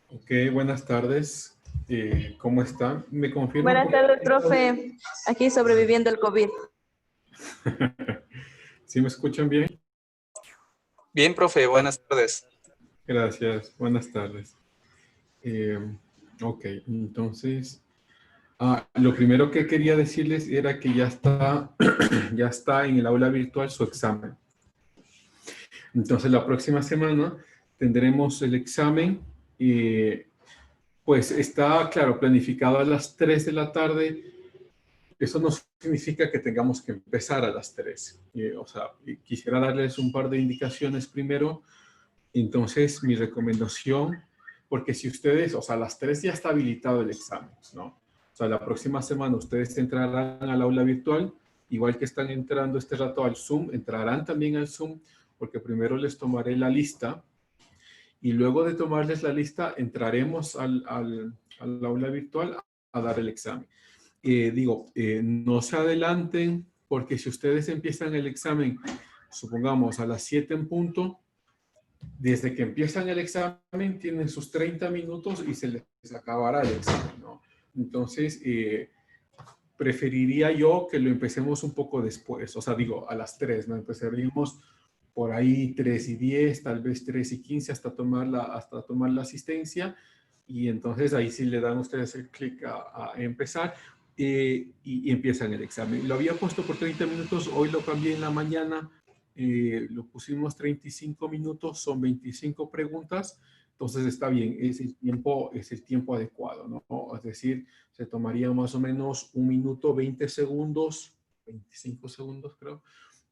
Ok, buenas tardes. ¿Cómo están? ¿Me confirman? Buenas tardes, profe. Aquí sobreviviendo el COVID. ¿Sí me escuchan bien? Bien, profe, buenas tardes. Gracias, buenas tardes. Eh, ok, entonces, lo primero que quería decirles era que ya está, ya está en el aula virtual su examen. Entonces, la próxima semana tendremos el examen. Pues está, claro, planificado a las 3 de la tarde. Eso no significa que tengamos que empezar a las 3. O sea, quisiera darles un par de indicaciones primero. Entonces, mi recomendación, porque si ustedes, o sea, a las 3 ya está habilitado el examen, ¿no? O sea, la próxima semana ustedes entrarán al aula virtual, igual que están entrando este rato al Zoom, entrarán también al Zoom, porque primero les tomaré la lista y luego de tomarles la lista entraremos al aula virtual a dar el examen. No se adelanten, porque si ustedes empiezan el examen, supongamos a las 7 en punto, desde que empiezan el examen tienen sus 30 minutos y se les acabará el examen, ¿no? Entonces, preferiría yo que lo empecemos un poco después, o sea, digo, a las 3, ¿no? Empezaríamos por ahí 3:10, tal vez 3:15 hasta tomar la asistencia, y entonces ahí sí le dan ustedes el clic a empezar y empiezan el examen. Lo había puesto por 30 minutos, hoy lo cambié en la mañana, lo pusimos 35 minutos, son 25 preguntas, entonces está bien, es el tiempo adecuado, ¿no? Es decir, se tomaría más o menos 1 minuto 20 segundos, 25 segundos creo,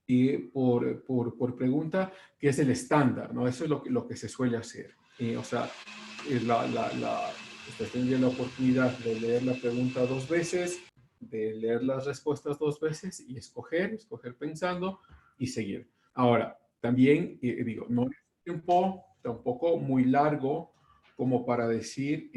y por pregunta, que es el estándar, ¿no? Eso es lo que se suele hacer. O sea, usted tendría la oportunidad de leer la pregunta 2 veces, de leer las respuestas 2 veces y escoger pensando y seguir. Ahora, también no es un tiempo tampoco muy largo como para decir,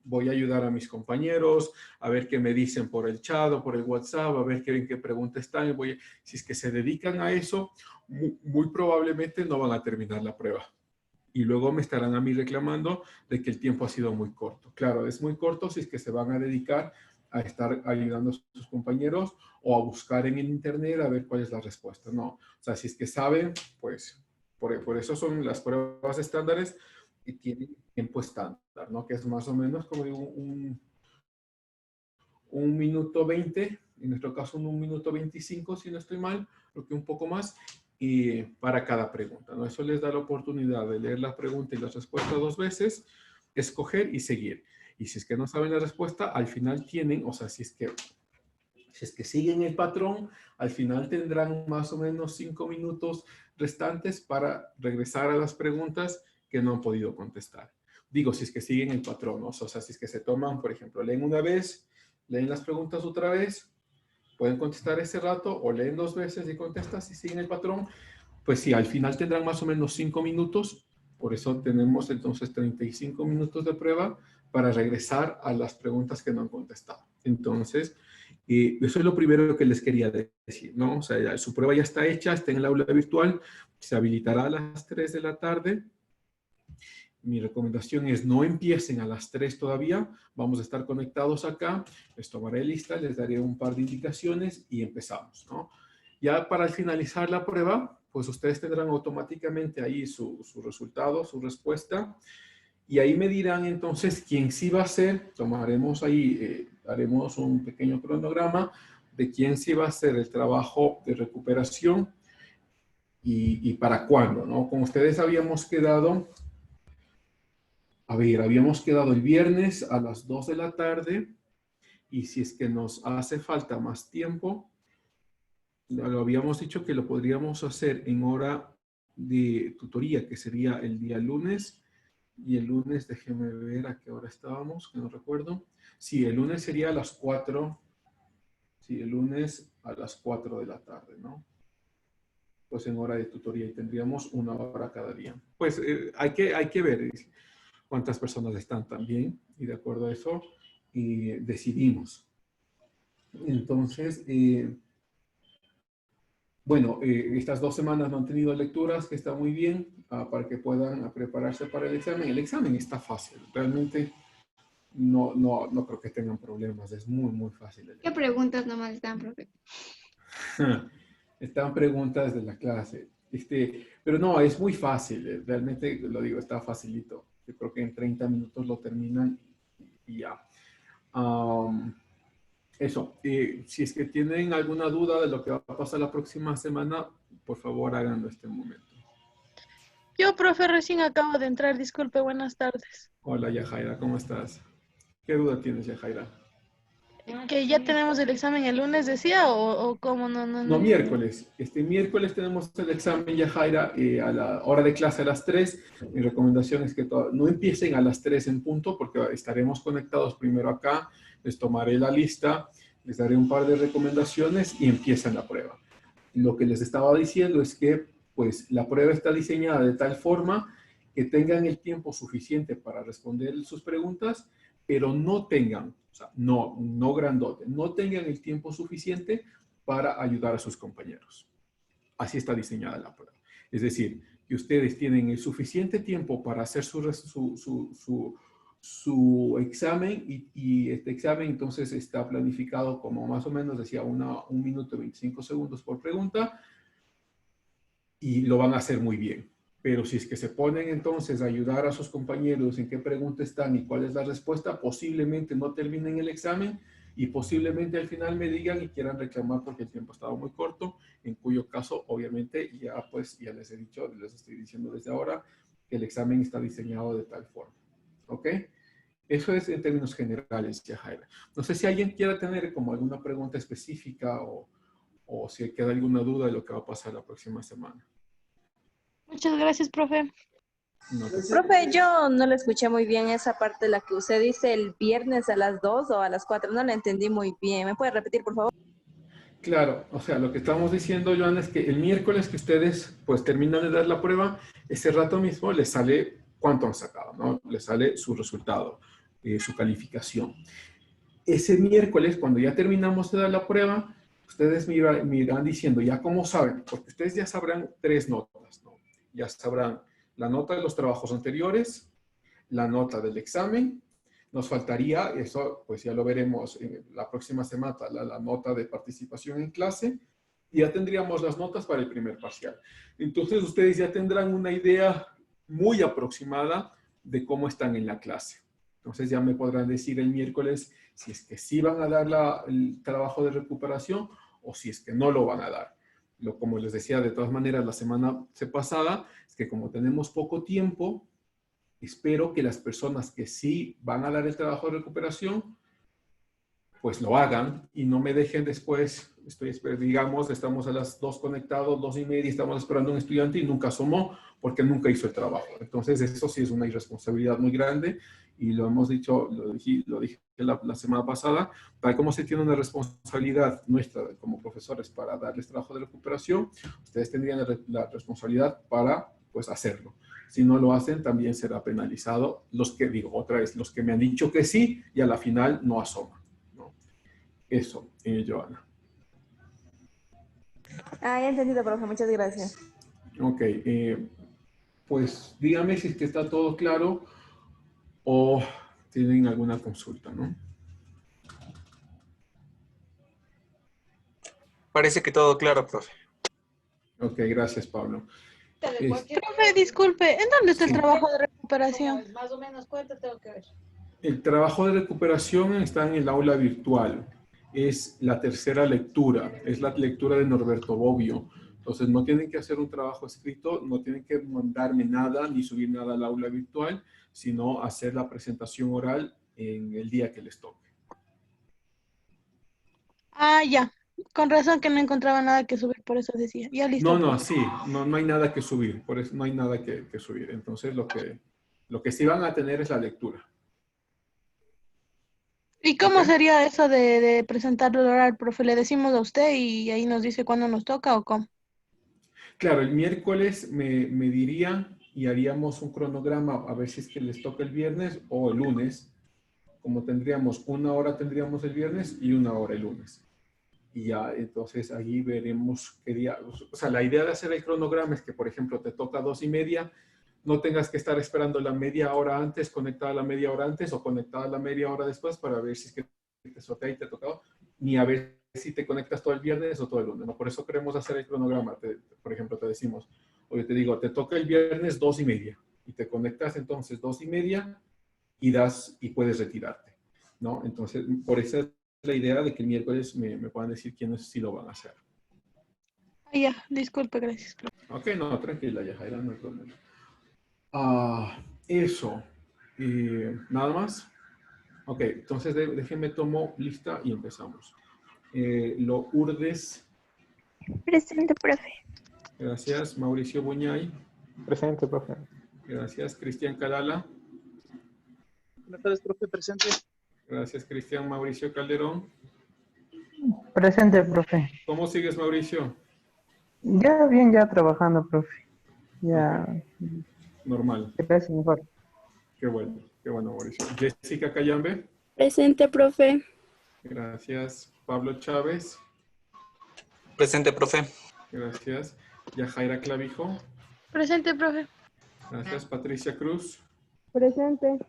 voy a ayudar a mis compañeros, a ver qué me dicen por el chat o por el WhatsApp, a ver qué preguntas están. Si es que se dedican a eso, muy probablemente no van a terminar la prueba. Y luego me estarán a mí reclamando de que el tiempo ha sido muy corto. Claro, es muy corto si es que se van a dedicar a estar ayudando a sus compañeros o a buscar en el internet a ver cuál es la respuesta. No, o sea, si es que saben, pues por eso son las pruebas estándares y tienen tiempo estándar, ¿no? Que es más o menos como digo, un minuto 20, en nuestro caso un minuto 25, si no estoy mal, creo que un poco más, y para cada pregunta, ¿no? Eso les da la oportunidad de leer la pregunta y la respuesta 2 veces, escoger y seguir. Y si es que no saben la respuesta, al final tienen, o sea, si es que siguen el patrón, al final tendrán más o menos 5 minutos restantes para regresar a las preguntas que no han podido contestar. Digo, si es que siguen el patrón, ¿no? O sea, si es que se toman, por ejemplo, leen una vez, leen las preguntas otra vez, pueden contestar ese rato, o leen 2 veces y contestan si siguen el patrón, pues sí, al final tendrán más o menos 5 minutos, por eso tenemos entonces 35 minutos de prueba para regresar a las preguntas que no han contestado. Entonces, eso es lo primero que les quería decir, ¿no? O sea, su prueba ya está hecha, está en el aula virtual, se habilitará a las 3 de la tarde. Mi recomendación es no empiecen a las 3 todavía, vamos a estar conectados acá, les tomaré lista, les daré un par de indicaciones y empezamos, ¿no? Ya para finalizar la prueba, pues ustedes tendrán automáticamente ahí su resultado, su respuesta, y ahí me dirán entonces quién sí va a ser, tomaremos ahí, haremos un pequeño cronograma de quién sí va a hacer el trabajo de recuperación y para cuándo, ¿no? Con ustedes habíamos quedado el viernes a las 2 de la tarde y si es que nos hace falta más tiempo, lo habíamos dicho que lo podríamos hacer en hora de tutoría, que sería el día lunes. Y el lunes, déjenme ver a qué hora estábamos, que no recuerdo. Sí, el lunes sería a las 4. Sí, el lunes a las 4 de la tarde, ¿no? Pues en hora de tutoría y tendríamos 1 hora cada día. Pues hay que ver cuántas personas están también y de acuerdo a eso decidimos. Entonces, Bueno, estas 2 semanas no han tenido lecturas, que está muy bien, para que puedan prepararse para el examen. El examen está fácil, realmente no creo que tengan problemas, es muy, muy fácil. ¿Qué preguntas nomás están, profe? Están preguntas de la clase. Pero no, es muy fácil, realmente lo digo, está facilito. Yo creo que en 30 minutos lo terminan y ya. Eso, si es que tienen alguna duda de lo que va a pasar la próxima semana, por favor háganlo este momento. Yo, profe, recién acabo de entrar. Disculpe, buenas tardes. Hola Yajaira, ¿cómo estás? ¿Qué duda tienes, Yajaira? ¿Que ya tenemos el examen el lunes, decía, o cómo? No, miércoles. Este miércoles tenemos el examen, Yajaira, a la hora de clase a las 3. Mi recomendación es que no empiecen a las 3 en punto, porque estaremos conectados primero acá. Les tomaré la lista, les daré un par de recomendaciones y empiezan la prueba. Lo que les estaba diciendo es que, pues, la prueba está diseñada de tal forma que tengan el tiempo suficiente para responder sus preguntas, pero no tengan, o sea, no grandote, no tengan el tiempo suficiente para ayudar a sus compañeros. Así está diseñada la prueba. Es decir, que ustedes tienen el suficiente tiempo para hacer su examen y este examen entonces está planificado como más o menos, decía, 1 minuto y 25 segundos por pregunta y lo van a hacer muy bien. Pero si es que se ponen entonces a ayudar a sus compañeros en qué pregunta están y cuál es la respuesta, posiblemente no terminen el examen y posiblemente al final me digan y quieran reclamar porque el tiempo estaba muy corto, en cuyo caso obviamente ya les he dicho, les estoy diciendo desde ahora que el examen está diseñado de tal forma. ¿Ok? Eso es en términos generales, Yajaira. No sé si alguien quiera tener como alguna pregunta específica o si queda alguna duda de lo que va a pasar la próxima semana. Muchas gracias, profe. No te- Profe, yo no le escuché muy bien esa parte, la que usted dice el viernes a las 2 o a las 4. No la entendí muy bien. ¿Me puede repetir, por favor? Claro, o sea, lo que estamos diciendo, Joana, es que el miércoles que ustedes pues terminan de dar la prueba, ese rato mismo les sale cuánto han sacado, ¿no? Les sale su resultado, su calificación. Ese miércoles, cuando ya terminamos de dar la prueba, ustedes me irán diciendo, ya como saben, porque ustedes ya sabrán 3 notas, ¿no? Ya sabrán la nota de los trabajos anteriores, la nota del examen. Nos faltaría, eso pues ya lo veremos en la próxima semana, la nota de participación en clase, y ya tendríamos las notas para el primer parcial. Entonces ustedes ya tendrán una idea muy aproximada de cómo están en la clase. Entonces ya me podrán decir el miércoles si es que sí van a dar el trabajo de recuperación o si es que no lo van a dar. Como les decía, de todas maneras, la semana pasada, es que como tenemos poco tiempo, espero que las personas que sí van a dar el trabajo de recuperación, pues lo hagan y no me dejen después, digamos, estamos a las 2 conectados, 2:30, estamos esperando a un estudiante y nunca asomó porque nunca hizo el trabajo. Entonces, eso sí es una irresponsabilidad muy grande y lo hemos dicho, lo dije la semana pasada, tal como se tiene una responsabilidad nuestra como profesores para darles trabajo de recuperación, ustedes tendrían la responsabilidad para, pues, hacerlo. Si no lo hacen, también será penalizado. Los que, digo, otra vez, los que me han dicho que sí y a la final no asoman. ¿No? Eso, Joana. Ah, ya he entendido, profe. Muchas gracias. Ok, pues dígame si es que está todo claro o tienen alguna consulta, ¿no? Parece que todo claro, profe. Ok, gracias, Pablo. Profe, disculpe, ¿en dónde está el Sí. trabajo de recuperación? Más o menos, ¿cuánto tengo que ver? El trabajo de recuperación está en el aula virtual. Es la tercera lectura, es la lectura de Norberto Bobbio. Entonces, no tienen que hacer un trabajo escrito, no tienen que mandarme nada ni subir nada al aula virtual, sino hacer la presentación oral en el día que les toque. Ah, ya. Con razón que no encontraba nada que subir, por eso decía. Ya listo, No, profe. sí, no hay nada que subir, por eso no hay nada que subir. Entonces, lo que sí van a tener es la lectura. ¿Y cómo ¿Ok? sería eso de presentarlo al oral, profe? ¿Le decimos a usted y ahí nos dice cuándo nos toca o cómo? Claro, el miércoles me dirían y haríamos un cronograma a ver si es que les toca el viernes o el lunes. Como tendríamos 1 hora tendríamos el viernes y 1 hora el lunes. Y ya, entonces ahí veremos qué día, o sea, la idea de hacer el cronograma es que, por ejemplo, te toca 2:30, no tengas que estar esperando la media hora antes, conectada la media hora antes o conectada la media hora después para ver si es que te toca y te tocaba, ni a ver si te conectas todo el viernes o todo el lunes, ¿no? Por eso queremos hacer el cronograma. Por ejemplo, te decimos, oye, te digo, te toca el viernes 2:30 y te conectas entonces 2:30 y puedes retirarte, ¿no? Entonces, por esa es la idea de que el miércoles me puedan decir quiénes sí lo van a hacer. Ah, ya, disculpe, gracias, profe. Ok, no, tranquila, Yajaira, no hay problema. Eso. ¿Nada más? Ok, entonces déjenme tomo lista y empezamos. Lo Urdes, Presente, profe. gracias. Mauricio Buñay, Presente, profe. gracias. Cristian Carala, Buenas tardes, profe, presente. gracias. Cristian Mauricio Calderón. Presente, profe. ¿Cómo sigues, Mauricio? Ya bien, ya trabajando, profe. Ok, Ya, normal. gracias, mejor. Qué bueno, Mauricio. Jessica Cayambe, Presente, profe. gracias. Pablo Chávez, Presente, profe. gracias. Yajaira Clavijo, Presente, profe. gracias. Patricia Cruz, Presente.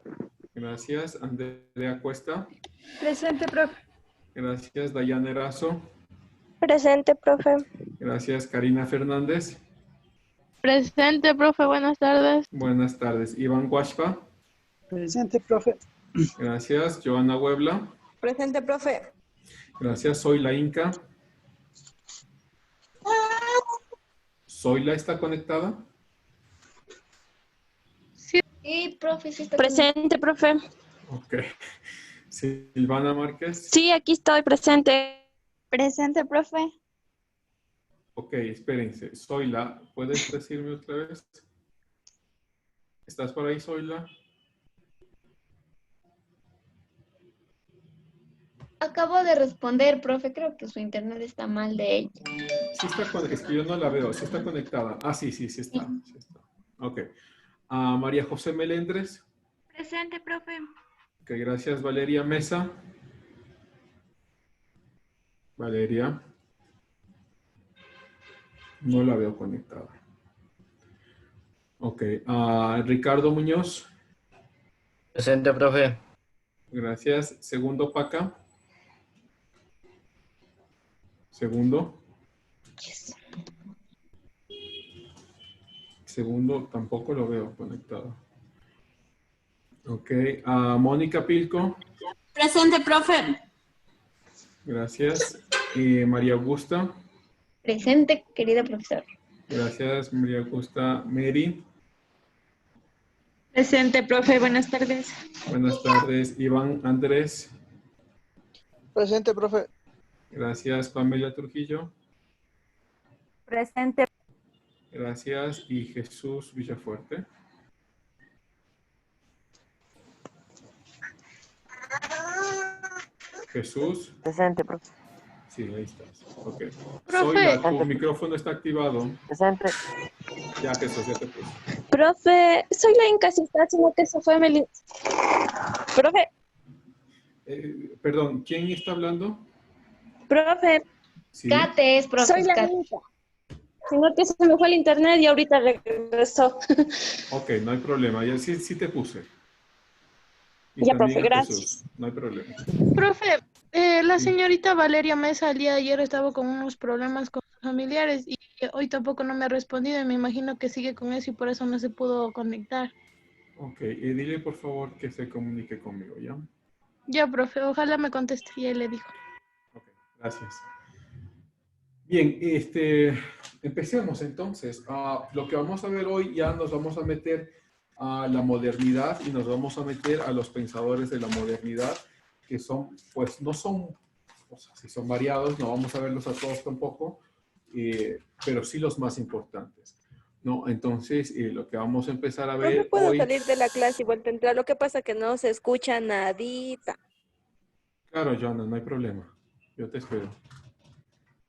gracias. Andrea Cuesta, Presente, profe. gracias. Dayana Erazo, Presente, profe. gracias. Karina Fernández, Presente, profe. Buenas tardes. buenas tardes. Iván Guashpa, Presente, profe. gracias. Joana Huebla, Presente, profe. gracias. Soy la Inca. ¿Soyla está conectada? Sí, profe, sí está Presente, profe. Ok. Silvana Márquez. Sí, aquí estoy presente. presente, profe. Ok, espérense. Soyla, ¿puedes decirme otra vez? ¿Estás por ahí, Soyla? Acabo de responder, profe. Creo que su internet está mal de ella. Sí está es que yo no la veo. Sí está conectada. Ah, sí está. Sí está. Ok. María José Melendres. Presente, profe. Ok, gracias. Valeria Mesa. Valeria. No la veo conectada. Ok. Ricardo Muñoz. Presente, profe. Gracias. Segundo Paca. Segundo. Segundo, tampoco lo veo conectado. Ok. Mónica Pilco. Presente, profe. Gracias. María Augusta. Presente, querida profesora. Gracias, María Augusta. Mary. Presente, profe. Buenas tardes. Buenas tardes. Iván Andrés. Presente, profe. Gracias, Pamela Trujillo. Presente. Gracias. Y Jesús Villafuerte. Jesús. Presente, profe. Sí, ahí estás. Ok. Profe. Soy tu micrófono está activado. Presente. Ya, Jesús, ya te puse. Profe, soy la Inca, si está haciendo que se fue Meli. Profe, Perdón, ¿quién está hablando? profe, Sí. Kate es, profe. soy la Kate. Inca. Sino que se me fue el internet y ahorita regresó. Ok, no hay problema. Ya sí te puse. Y Ya, también profe, a gracias. Jesús. No hay problema. Profe, la Sí. señorita Valeria Mesa el día de ayer estaba con unos problemas con sus familiares y hoy tampoco no me ha respondido y me imagino que sigue con eso y por eso no se pudo conectar. Ok, dile por favor que se comunique conmigo, ¿ya? Ya, profe, ojalá me conteste. Y él le dijo. Ok, gracias. Bien, empecemos entonces. Lo que vamos a ver hoy ya nos vamos a meter a la modernidad y nos vamos a meter a los pensadores de la modernidad, que son, pues no son, o sea, si son variados, no vamos a verlos a todos tampoco, pero sí los más importantes, ¿no? Entonces, lo que vamos a empezar a No me ver puedo hoy... salir de la clase y vuelto a entrar. Lo que pasa es que no se escucha nadita. Claro, Joana, no hay problema. Yo te espero.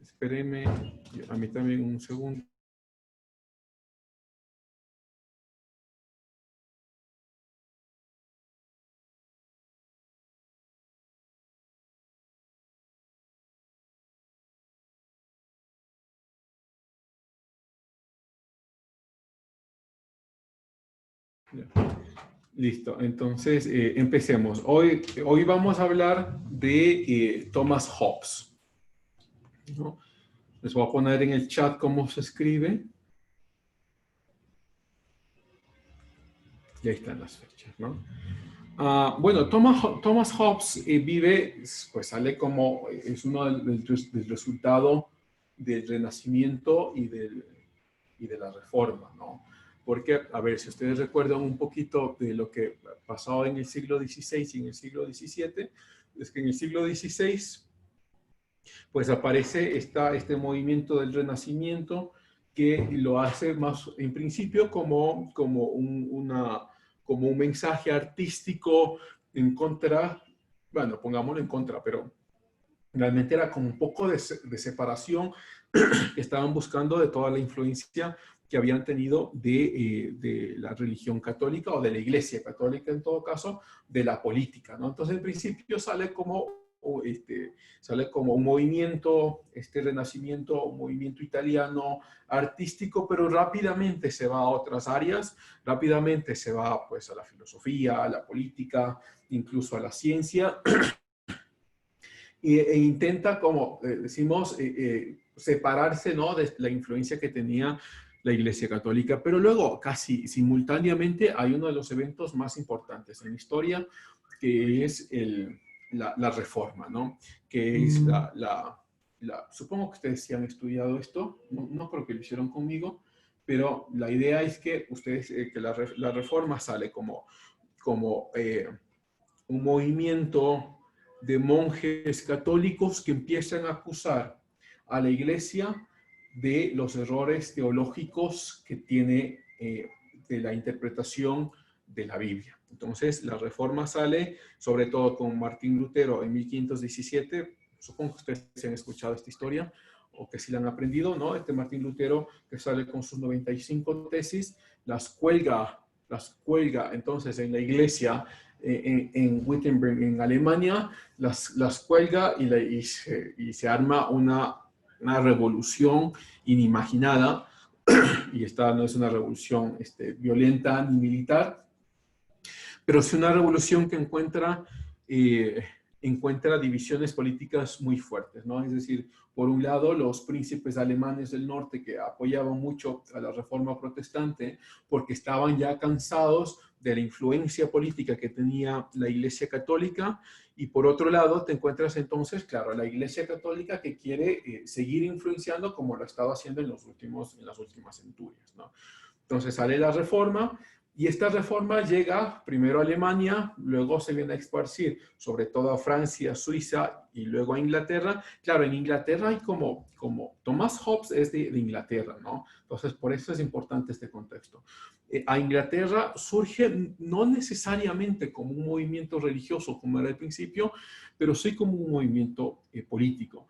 Espéreme, a mí también un segundo. Ya. Listo, entonces empecemos. Hoy vamos a hablar de Thomas Hobbes, ¿no? Les voy a poner en el chat cómo se escribe. Y ahí están las fechas, ¿no? Bueno, Thomas Hobbes vive, pues sale como, es uno del resultado del Renacimiento y de la Reforma, ¿no? Porque, a ver, si ustedes recuerdan un poquito de lo que pasó en el siglo XVI y en el siglo XVII, es que en el siglo XVI, pues aparece este movimiento del Renacimiento que lo hace más, en principio, como un mensaje artístico en contra, bueno, pongámoslo en contra, pero realmente era como un poco de separación que estaban buscando de toda la influencia que habían tenido de la religión católica o de la iglesia católica en todo caso, de la política, ¿no? Entonces, en principio sale como un movimiento, renacimiento, un movimiento italiano artístico, pero rápidamente se va a otras áreas, rápidamente se va pues a la filosofía, a la política, incluso a la ciencia, e intenta, como decimos, separarse, ¿no?, de la influencia que tenía la Iglesia Católica. Pero luego, casi simultáneamente, hay uno de los eventos más importantes en la historia, que es la Reforma, ¿no? Que es supongo que ustedes sí han estudiado esto, no creo que lo hicieron conmigo, pero la idea es que ustedes, que la Reforma sale como un movimiento de monjes católicos que empiezan a acusar a la Iglesia de los errores teológicos que tiene de la interpretación de la Biblia. Entonces, la Reforma sale, sobre todo con Martín Lutero en 1517. Supongo que ustedes han escuchado esta historia o que sí la han aprendido, ¿no? Martín Lutero, que sale con sus 95 tesis, las cuelga entonces en la iglesia en Wittenberg, en Alemania, las cuelga y se arma una revolución inimaginada. Y esta no es una revolución violenta ni militar, pero es una revolución que encuentra divisiones políticas muy fuertes, ¿no? Es decir, por un lado, los príncipes alemanes del norte que apoyaban mucho a la Reforma protestante porque estaban ya cansados de la influencia política que tenía la Iglesia Católica, y por otro lado te encuentras entonces, claro, la Iglesia Católica que quiere seguir influenciando como lo ha estado haciendo en las últimas centurias, ¿no? Entonces sale la Reforma. Y esta reforma llega primero a Alemania, luego se viene a esparcir sobre todo a Francia, Suiza y luego a Inglaterra. Claro, en Inglaterra hay como Thomas Hobbes es de Inglaterra, ¿no? Entonces, por eso es importante este contexto. A Inglaterra surge no necesariamente como un movimiento religioso, como era al principio, pero sí como un movimiento político.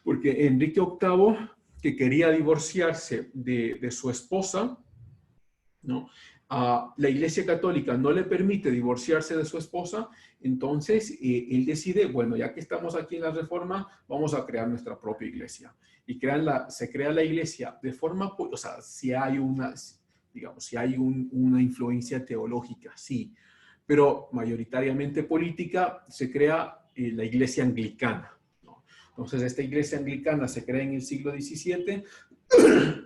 Porque Enrique VIII, que quería divorciarse de su esposa, ¿no?, la Iglesia Católica no le permite divorciarse de su esposa, entonces él decide, bueno, ya que estamos aquí en la Reforma, vamos a crear nuestra propia iglesia. Y se crea la iglesia de forma, o sea, si hay una influencia teológica, sí, pero mayoritariamente política, se crea la iglesia anglicana, ¿no? Entonces, esta iglesia anglicana se crea en el siglo XVII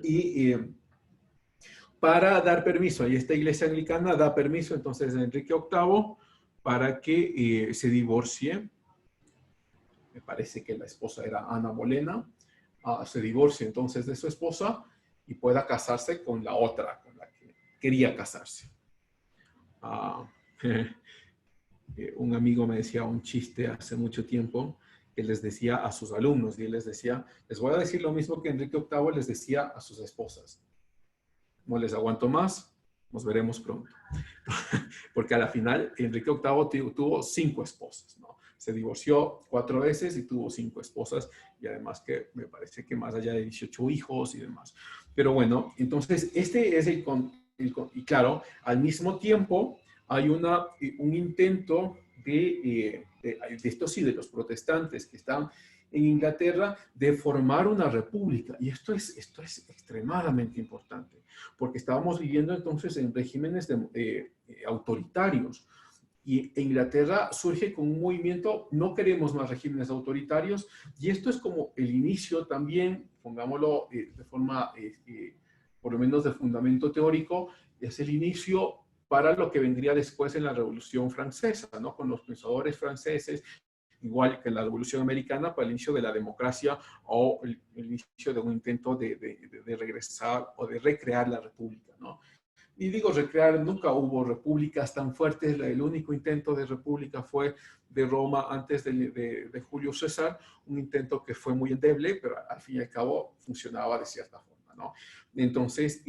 y para dar permiso, y esta iglesia anglicana da permiso entonces a Enrique VIII para que se divorcie. Me parece que la esposa era Ana Bolena. Se divorcie entonces de su esposa y pueda casarse con la otra, con la que quería casarse. Un amigo me decía un chiste hace mucho tiempo que les decía a sus alumnos, y él les decía, les voy a decir lo mismo que Enrique VIII les decía a sus esposas. No les aguanto más, nos veremos pronto. Porque a la final, Enrique VIII tuvo 5 esposas, ¿no? Se divorció 4 veces y tuvo 5 esposas, y además que me parece que más allá de 18 hijos y demás. Pero bueno, entonces este es y claro, al mismo tiempo hay un intento de estos sí, de los protestantes que están en Inglaterra de formar una república. Y esto es extremadamente importante, porque estábamos viviendo entonces en regímenes autoritarios. Y en Inglaterra surge con un movimiento, no queremos más regímenes autoritarios, y esto es como el inicio también, pongámoslo de forma, por lo menos de fundamento teórico, es el inicio para lo que vendría después en la Revolución Francesa, ¿no? Con los pensadores franceses, igual que en la Revolución Americana, para el inicio de la democracia o el inicio de un intento de regresar o de recrear la república, ¿no? Y digo recrear, nunca hubo repúblicas tan fuertes. El único intento de república fue de Roma antes de Julio César, un intento que fue muy endeble, pero al fin y al cabo funcionaba de cierta forma, ¿no? Entonces,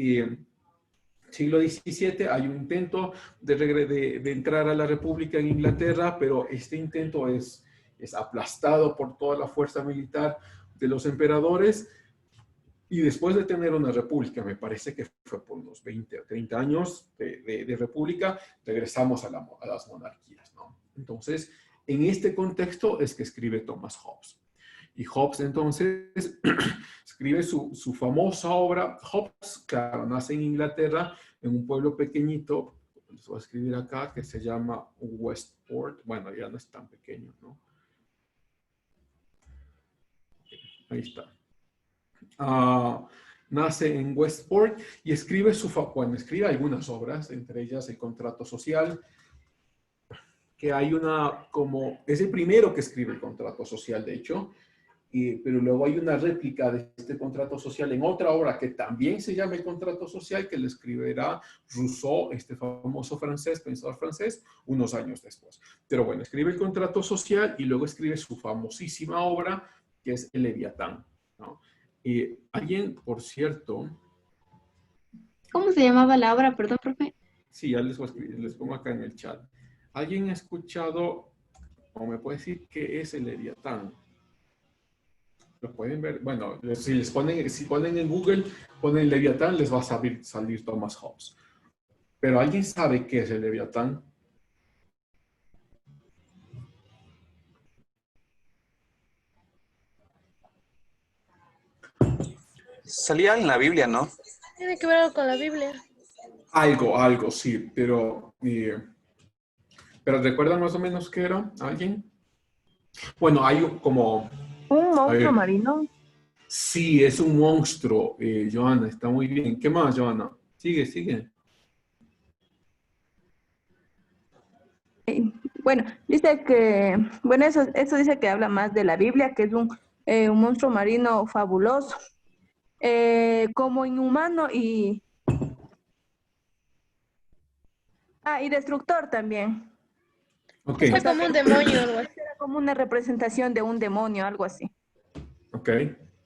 siglo XVII hay un intento de entrar a la república en Inglaterra, pero este intento es aplastado por toda la fuerza militar de los emperadores. Y después de tener una república, me parece que fue por unos 20 o 30 años de república, regresamos a las monarquías, ¿no? Entonces, en este contexto es que escribe Thomas Hobbes. Y Hobbes, entonces, escribe su famosa obra. Hobbes, claro, nace en Inglaterra, en un pueblo pequeñito, les voy a escribir acá, que se llama Westport. Bueno, ya no es tan pequeño, ¿no? Ahí está. Nace en Westport y escribe escribe algunas obras, entre ellas El Contrato Social, que hay es el primero que escribe el Contrato Social, de hecho, pero luego hay una réplica de este Contrato Social en otra obra que también se llama El Contrato Social, que le escribirá Rousseau, este famoso pensador francés, unos años después. Pero bueno, escribe El Contrato Social y luego escribe su famosísima obra, que es El Leviatán, ¿no? Alguien, por cierto... ¿Cómo se llamaba la obra? Perdón, profe. Sí, ya les pongo acá en el chat. ¿Alguien ha escuchado, o me puede decir qué es el Leviatán? ¿Lo pueden ver? Bueno, si ponen en Google, ponen Leviatán, les va a salir Thomas Hobbes. Pero ¿alguien sabe qué es el Leviatán? Salía en la Biblia, ¿no? Tiene que ver algo con la Biblia. Algo, sí, pero ¿recuerdan más o menos qué era? ¿Alguien? Bueno, hay como... ¿Un monstruo marino? Sí, es un monstruo, Joana, está muy bien. ¿Qué más, Joana? Sigue. Bueno, dice que, bueno, eso dice que habla más de la Biblia, que es un monstruo marino fabuloso, como inhumano y destructor también. Ok. Fue como un demonio o algo así. Era como una representación de un demonio, algo así. Ok,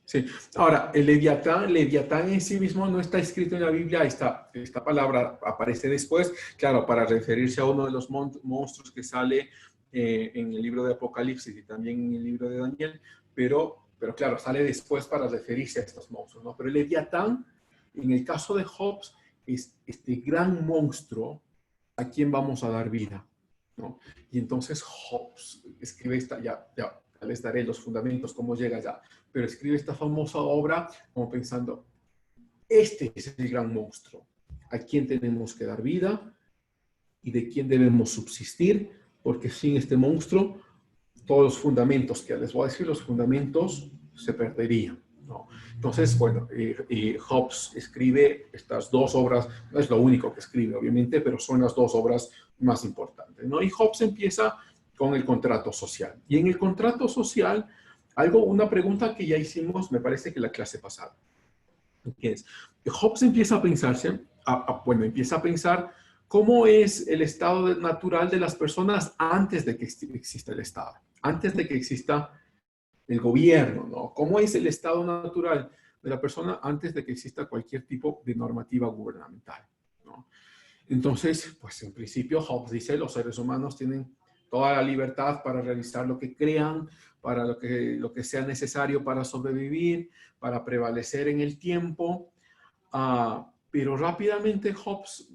sí. Ahora, el Leviatán en sí mismo no está escrito en la Biblia. Esta palabra aparece después, claro, para referirse a uno de los monstruos que sale en el libro de Apocalipsis y también en el libro de Daniel, pero claro, sale después para referirse a estos monstruos, ¿no? Pero el Leviatán, en el caso de Hobbes, es este gran monstruo a quien vamos a dar vida, ¿no? Y entonces Hobbes escribe ya les daré los fundamentos, cómo llega allá, pero escribe esta famosa obra como pensando, este es el gran monstruo, a quien tenemos que dar vida y de quién debemos subsistir, porque sin este monstruo, todos los fundamentos que les voy a decir, los fundamentos se perderían, ¿no? Entonces, bueno, Hobbes escribe estas dos obras, no es lo único que escribe, obviamente, pero son las dos obras más importantes, ¿no? Y Hobbes empieza con el contrato social. Y en el contrato social, una pregunta que ya hicimos, me parece que la clase pasada, que es, Hobbes empieza a pensarse, empieza a pensar cómo es el estado natural de las personas antes de que exista el Estado, antes de que exista el gobierno, ¿no? ¿Cómo es el estado natural de la persona antes de que exista cualquier tipo de normativa gubernamental, ¿no? Entonces, pues en principio Hobbes dice, los seres humanos tienen toda la libertad para realizar lo que crean, para lo que sea necesario para sobrevivir, para prevalecer en el tiempo, pero rápidamente Hobbes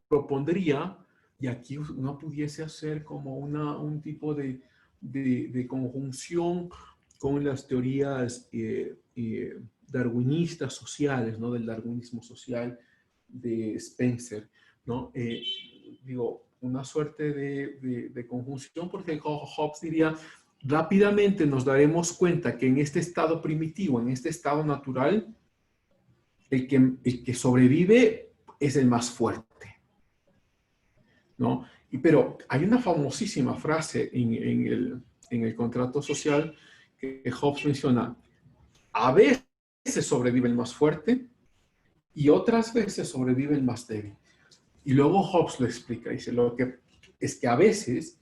propondría, y aquí uno pudiese hacer como un tipo de de conjunción con las teorías darwinistas sociales, ¿no? Del darwinismo social de Spencer, ¿no? Digo, una suerte de conjunción, porque Hobbes diría, rápidamente nos daremos cuenta que en este estado primitivo, en este estado natural, el que sobrevive es el más fuerte, ¿no? Pero hay una famosísima frase en el contrato social que Hobbes menciona: a veces sobrevive el más fuerte y otras veces sobrevive el más débil. Y luego Hobbes lo explica, dice, lo que es que a veces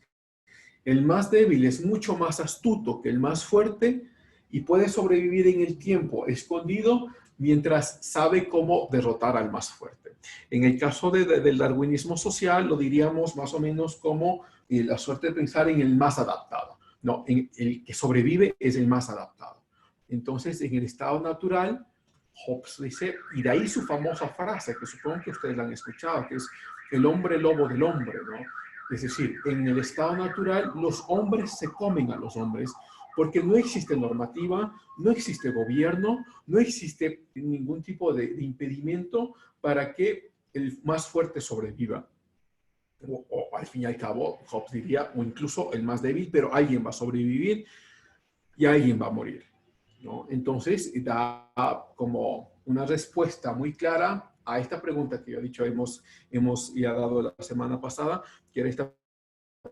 el más débil es mucho más astuto que el más fuerte y puede sobrevivir en el tiempo escondido mientras sabe cómo derrotar al más fuerte. En el caso del darwinismo social, lo diríamos más o menos como la suerte de pensar en el más adaptado. No, en el que sobrevive es el más adaptado. Entonces, en el estado natural, Hobbes dice, y de ahí su famosa frase, que supongo que ustedes la han escuchado, que es el hombre lobo del hombre, ¿no? Es decir, en el estado natural, los hombres se comen a los hombres, porque no existe normativa, no existe gobierno, no existe ningún tipo de impedimento para que el más fuerte sobreviva. O al fin y al cabo, Hobbes diría, o incluso el más débil, pero alguien va a sobrevivir y alguien va a morir, ¿no? Entonces, da como una respuesta muy clara a esta pregunta que yo he dicho, hemos ya dado la semana pasada, que era esta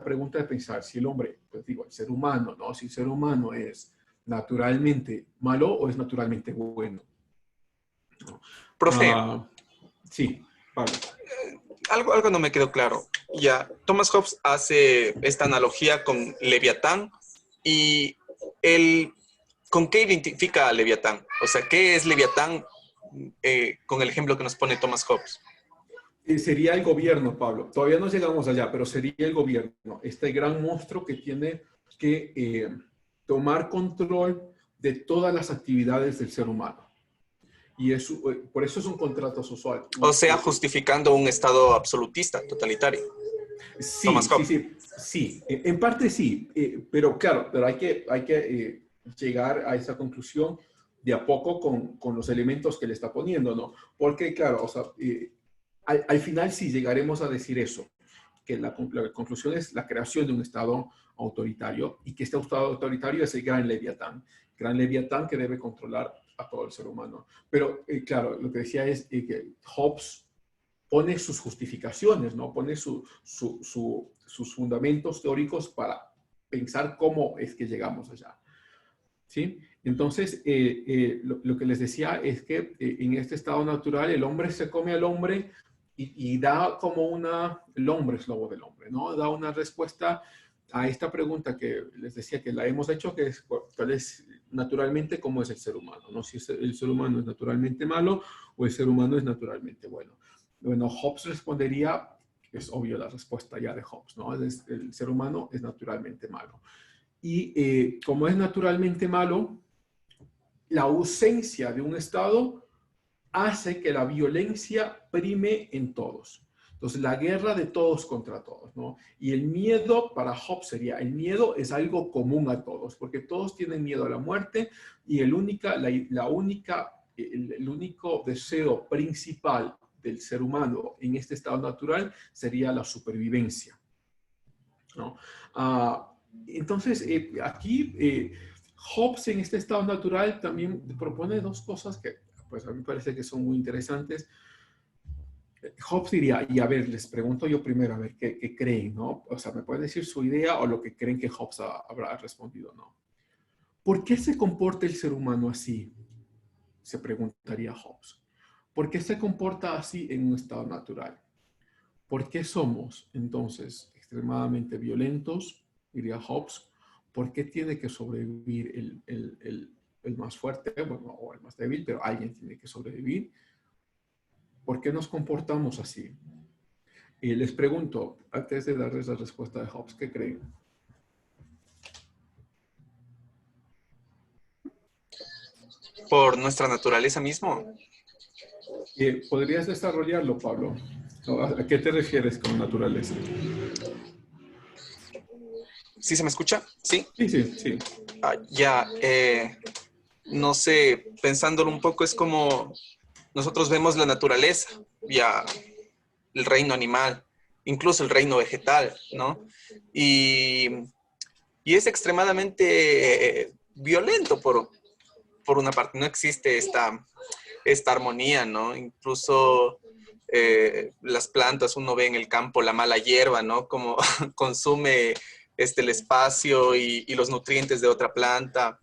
pregunta de pensar si el hombre, pues digo, el ser humano, ¿no? Si el ser humano es naturalmente malo o es naturalmente bueno, ¿no? Profe, Sí, Pablo. algo no me quedó claro. Ya, Thomas Hobbes hace esta analogía con Leviatán y ¿con qué identifica a Leviatán? O sea, ¿qué es Leviatán con el ejemplo que nos pone Thomas Hobbes? Sería el gobierno, Pablo. Todavía no llegamos allá, pero sería el gobierno. Este gran monstruo que tiene que tomar control de todas las actividades del ser humano. Y eso, por eso es un contrato social. O sea, justificando un estado absolutista, totalitario. Sí, Thomas Hobbes. sí. En parte sí, pero claro, pero hay que llegar a esa conclusión de a poco con los elementos que le está poniendo, ¿no? Porque, claro, o sea, al final sí llegaremos a decir eso, que la conclusión es la creación de un Estado autoritario y que este Estado autoritario es el gran Leviatán que debe controlar a todo el ser humano. Pero, claro, lo que decía es que Hobbes pone sus justificaciones, ¿no? Pone sus fundamentos teóricos para pensar cómo es que llegamos allá, ¿sí? Entonces, lo que les decía es que en este estado natural el hombre se come al hombre y da como el hombre es lobo del hombre, ¿no? Da una respuesta a esta pregunta que les decía que la hemos hecho, que es cuál es naturalmente cómo es el ser humano, ¿no? Si el ser humano es naturalmente malo o el ser humano es naturalmente bueno. Bueno, Hobbes respondería, es obvio la respuesta ya de Hobbes, ¿no? El ser humano es naturalmente malo. Y como es naturalmente malo, la ausencia de un Estado hace que la violencia prime en todos. Entonces, la guerra de todos contra todos, ¿no? Y el miedo para Hobbes sería, el miedo es algo común a todos, porque todos tienen miedo a la muerte y el único deseo principal del ser humano en este estado natural sería la supervivencia, ¿no? Entonces, aquí Hobbes en este estado natural también propone dos cosas que pues a mí me parece que son muy interesantes. Hobbes diría, y a ver, les pregunto yo primero, a ver, ¿qué creen, no? O sea, ¿me pueden decir su idea o lo que creen que Hobbes habrá respondido, no? ¿Por qué se comporta el ser humano así? Se preguntaría Hobbes. ¿Por qué se comporta así en un estado natural? ¿Por qué somos, entonces, extremadamente violentos? Diría Hobbes. ¿Por qué tiene que sobrevivir el más fuerte, bueno, o el más débil, pero alguien tiene que sobrevivir? ¿Por qué nos comportamos así? Y les pregunto, antes de darles la respuesta de Hobbes, ¿qué creen? Por nuestra naturaleza mismo. ¿Podrías desarrollarlo, Pablo? ¿A qué te refieres con naturaleza? ¿Sí se me escucha? ¿Sí? Sí, sí, sí. Ya, no sé, pensándolo un poco, es como nosotros vemos la naturaleza, ya el reino animal, incluso el reino vegetal, ¿no? Y es extremadamente violento por una parte. No existe esta armonía, ¿no? Incluso las plantas, uno ve en el campo la mala hierba, ¿no? Como consume el espacio y los nutrientes de otra planta.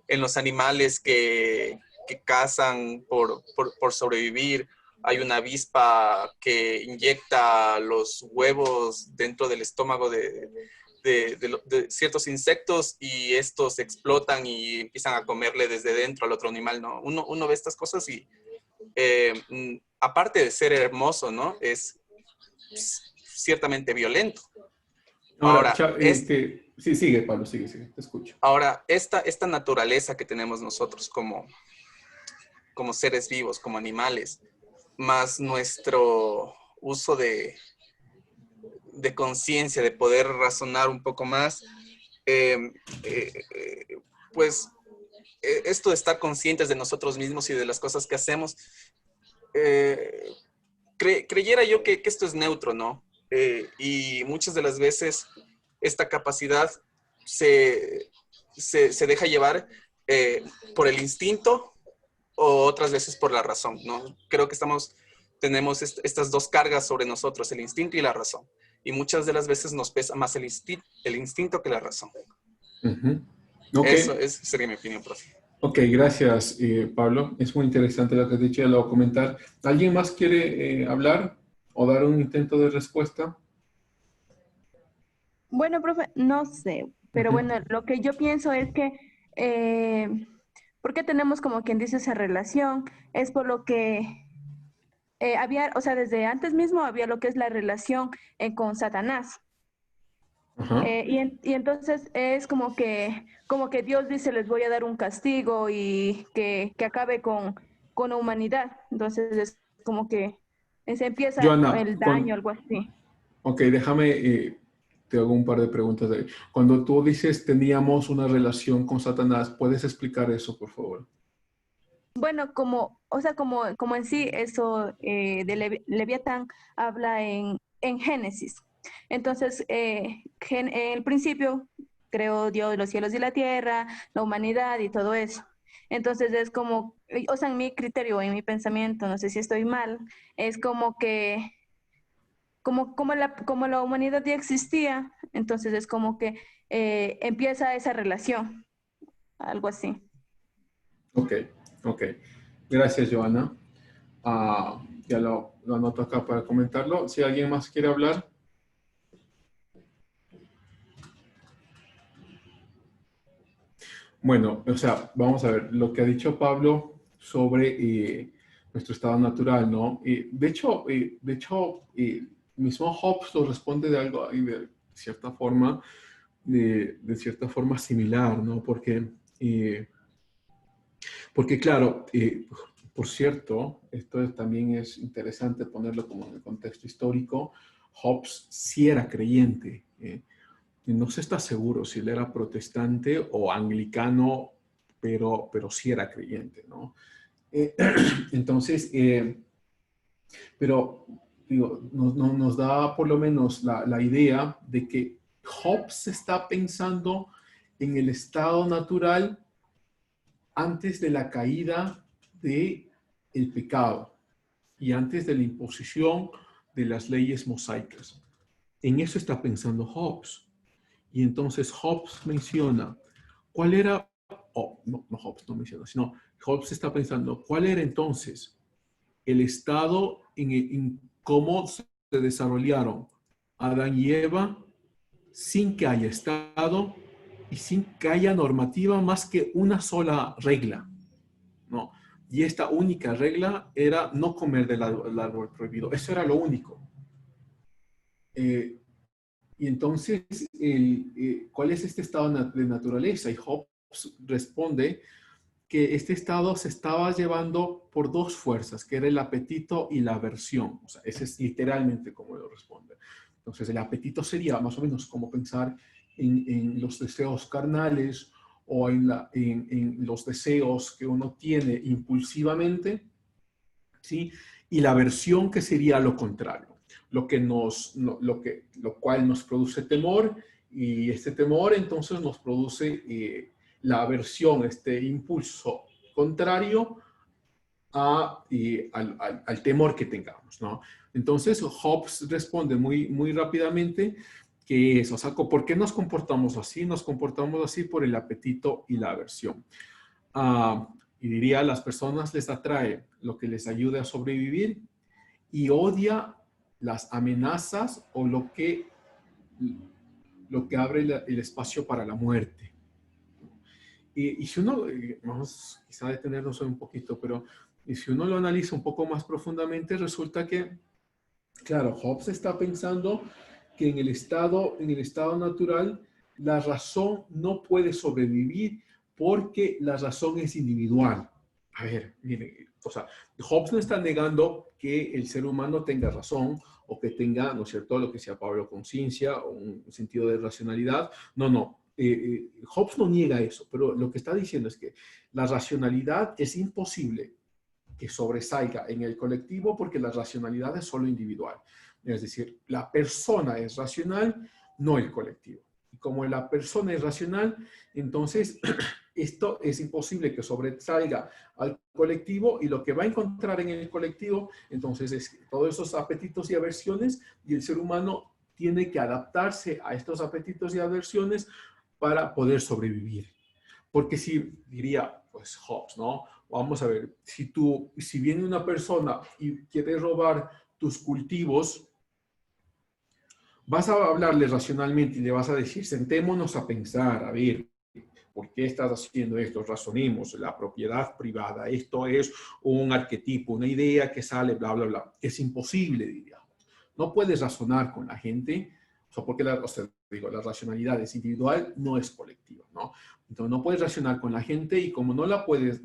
En los animales que cazan por sobrevivir, hay una avispa que inyecta los huevos dentro del estómago de ciertos insectos y estos explotan y empiezan a comerle desde dentro al otro animal, ¿no? Uno ve estas cosas y aparte de ser hermoso, ¿no? Es ciertamente violento. Ahora, Ahora, sí, sigue, Pablo, sigue, te escucho. Ahora, esta naturaleza que tenemos nosotros como seres vivos, como animales, más nuestro uso de conciencia, de poder razonar un poco más, pues esto de estar conscientes de nosotros mismos y de las cosas que hacemos, creyera yo que esto es neutro, ¿no? Y muchas de las veces esta capacidad se deja llevar por el instinto o otras veces por la razón, ¿no? Creo que tenemos estas dos cargas sobre nosotros, el instinto y la razón. Y muchas de las veces nos pesa más el instinto que la razón. Okay. Eso sería mi opinión, profe. Ok, gracias, Pablo. Es muy interesante lo que has dicho, ya lo voy a comentar. ¿Alguien más quiere hablar o dar un intento de respuesta? Bueno, profe, no sé, pero bueno, lo que yo pienso es que, ¿por qué tenemos como quien dice esa relación? Es por lo que había, o sea, desde antes mismo había lo que es la relación con Satanás. Y entonces es como que Dios dice, les voy a dar un castigo y que acabe con la humanidad. Entonces es como que se empieza Joana, el daño, algo así. Ok, déjame, te hago un par de preguntas de ahí. Cuando tú dices teníamos una relación con Satanás, ¿puedes explicar eso, por favor? Bueno, como en sí eso de Leviatán habla en Génesis. Entonces, en el principio creó Dios los cielos y la tierra, la humanidad y todo eso. Entonces es como, o sea, en mi criterio, en mi pensamiento, no sé si estoy mal, es como que, como la humanidad ya existía, entonces es como que empieza esa relación, algo así. Ok. Gracias, Joana. Ya lo anoto acá para comentarlo. Si alguien más quiere hablar. Bueno, o sea, vamos a ver lo que ha dicho Pablo sobre nuestro estado natural, ¿no? De hecho, mismo Hobbes lo responde de algo de cierta forma, de cierta forma similar, ¿no? Porque claro, por cierto, esto también es interesante ponerlo como en el contexto histórico. Hobbes sí era creyente. No se está seguro si él era protestante o anglicano, pero sí era creyente, ¿no? Entonces, pero digo, nos da por lo menos la idea de que Hobbes está pensando en el estado natural antes de la caída del pecado y antes de la imposición de las leyes mosaicas. En eso está pensando Hobbes. Y entonces Hobbes menciona cuál era, no Hobbes no menciona, sino Hobbes está pensando cuál era entonces el estado en cómo se desarrollaron Adán y Eva sin que haya estado y sin que haya normativa más que una sola regla, ¿no? Y esta única regla era no comer del árbol prohibido. Eso era lo único. Y entonces, ¿cuál es este estado de naturaleza? Y Hobbes responde que este estado se estaba llevando por dos fuerzas, que era el apetito y la aversión. O sea, ese es literalmente como lo responde. Entonces, el apetito sería más o menos como pensar en los deseos carnales o en los deseos que uno tiene impulsivamente, ¿sí? Y la aversión, que sería lo contrario, lo cual nos produce temor, y este temor entonces nos produce la aversión, este impulso contrario al temor que tengamos, ¿no? Entonces, Hobbes responde muy rápidamente que es, o sea, ¿por qué nos comportamos así? Nos comportamos así por el apetito y la aversión. Y diría, a las personas les atrae lo que les ayude a sobrevivir y odia las amenazas o lo que abre el espacio para la muerte. Y si uno, vamos quizá a detenernos un poquito, pero si uno lo analiza un poco más profundamente, resulta que, claro, Hobbes está pensando que en el estado natural la razón no puede sobrevivir porque la razón es individual. A ver, miren, o sea, Hobbes no está negando que el ser humano tenga razón o que tenga, ¿no es cierto?, lo que sea Pablo conciencia o un sentido de racionalidad. No. Hobbes no niega eso, pero lo que está diciendo es que la racionalidad es imposible que sobresalga en el colectivo porque la racionalidad es solo individual. Es decir, la persona es racional, no el colectivo. Y como la persona es racional, entonces esto es imposible que sobresalga al colectivo, y lo que va a encontrar en el colectivo, entonces, es todos esos apetitos y aversiones, y el ser humano tiene que adaptarse a estos apetitos y aversiones para poder sobrevivir. Porque si, diría, pues Hobbes, ¿no? Vamos a ver, si viene una persona y quiere robar tus cultivos, vas a hablarle racionalmente y le vas a decir, sentémonos a pensar, a ver, ¿por qué estás haciendo esto? Razonemos, la propiedad privada, esto es un arquetipo, una idea que sale, bla, bla, bla. Es imposible, diría. No puedes razonar con la gente, o sea, porque la racionalidad es individual, no es colectiva, ¿no? Entonces no puedes razonar con la gente, y como no puedes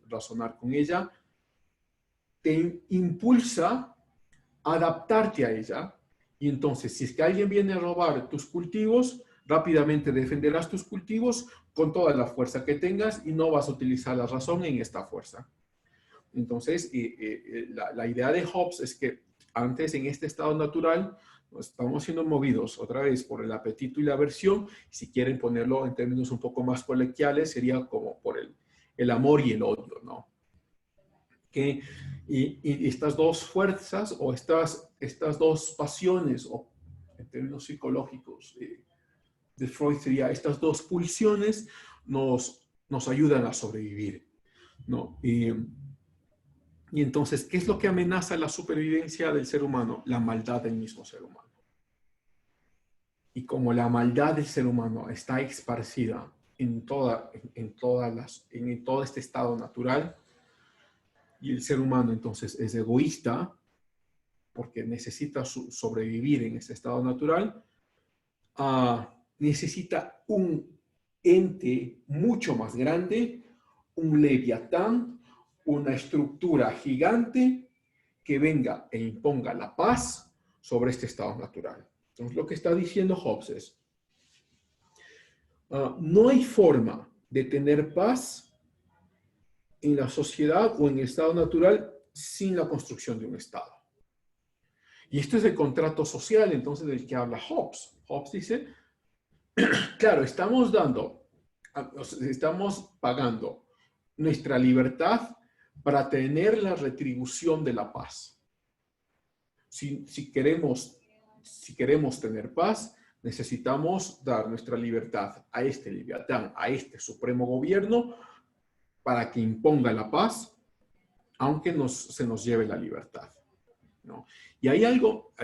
razonar con ella, te impulsa a adaptarte a ella. Y entonces, si es que alguien viene a robar tus cultivos, rápidamente defenderás tus cultivos con toda la fuerza que tengas y no vas a utilizar la razón en esta fuerza. Entonces, la idea de Hobbes es que antes, en este estado natural, estamos siendo movidos otra vez por el apetito y la aversión. Si quieren ponerlo en términos un poco más coloquiales, sería como por el amor y el odio, ¿no? Y estas dos fuerzas o estas dos pasiones, o en términos psicológicos de Freud sería, estas dos pulsiones nos ayudan a sobrevivir, ¿no? Y entonces, ¿qué es lo que amenaza la supervivencia del ser humano? La maldad del mismo ser humano. Y como la maldad del ser humano está esparcida en todo este estado natural, y el ser humano entonces es egoísta porque necesita sobrevivir en este estado natural, necesita un ente mucho más grande, un leviatán, una estructura gigante que venga e imponga la paz sobre este estado natural. Entonces, lo que está diciendo Hobbes es, no hay forma de tener paz en la sociedad o en el estado natural sin la construcción de un estado. Y esto es el contrato social, entonces, del que habla Hobbes. Hobbes dice, claro, estamos pagando nuestra libertad para tener la retribución de la paz. Si queremos tener paz, necesitamos dar nuestra libertad a este leviatán, a este supremo gobierno, para que imponga la paz, aunque se nos lleve la libertad, ¿no? Y hay algo,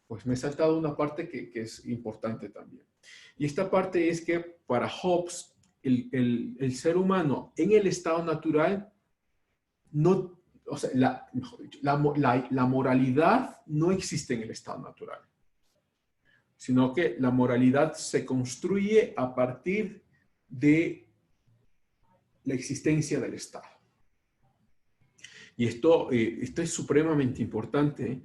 pues me he saltado una parte que es importante también. Y esta parte es que para Hobbes, el ser humano en el estado natural, o sea, la moralidad no existe en el estado natural, sino que la moralidad se construye a partir de la existencia del Estado. Y esto es supremamente importante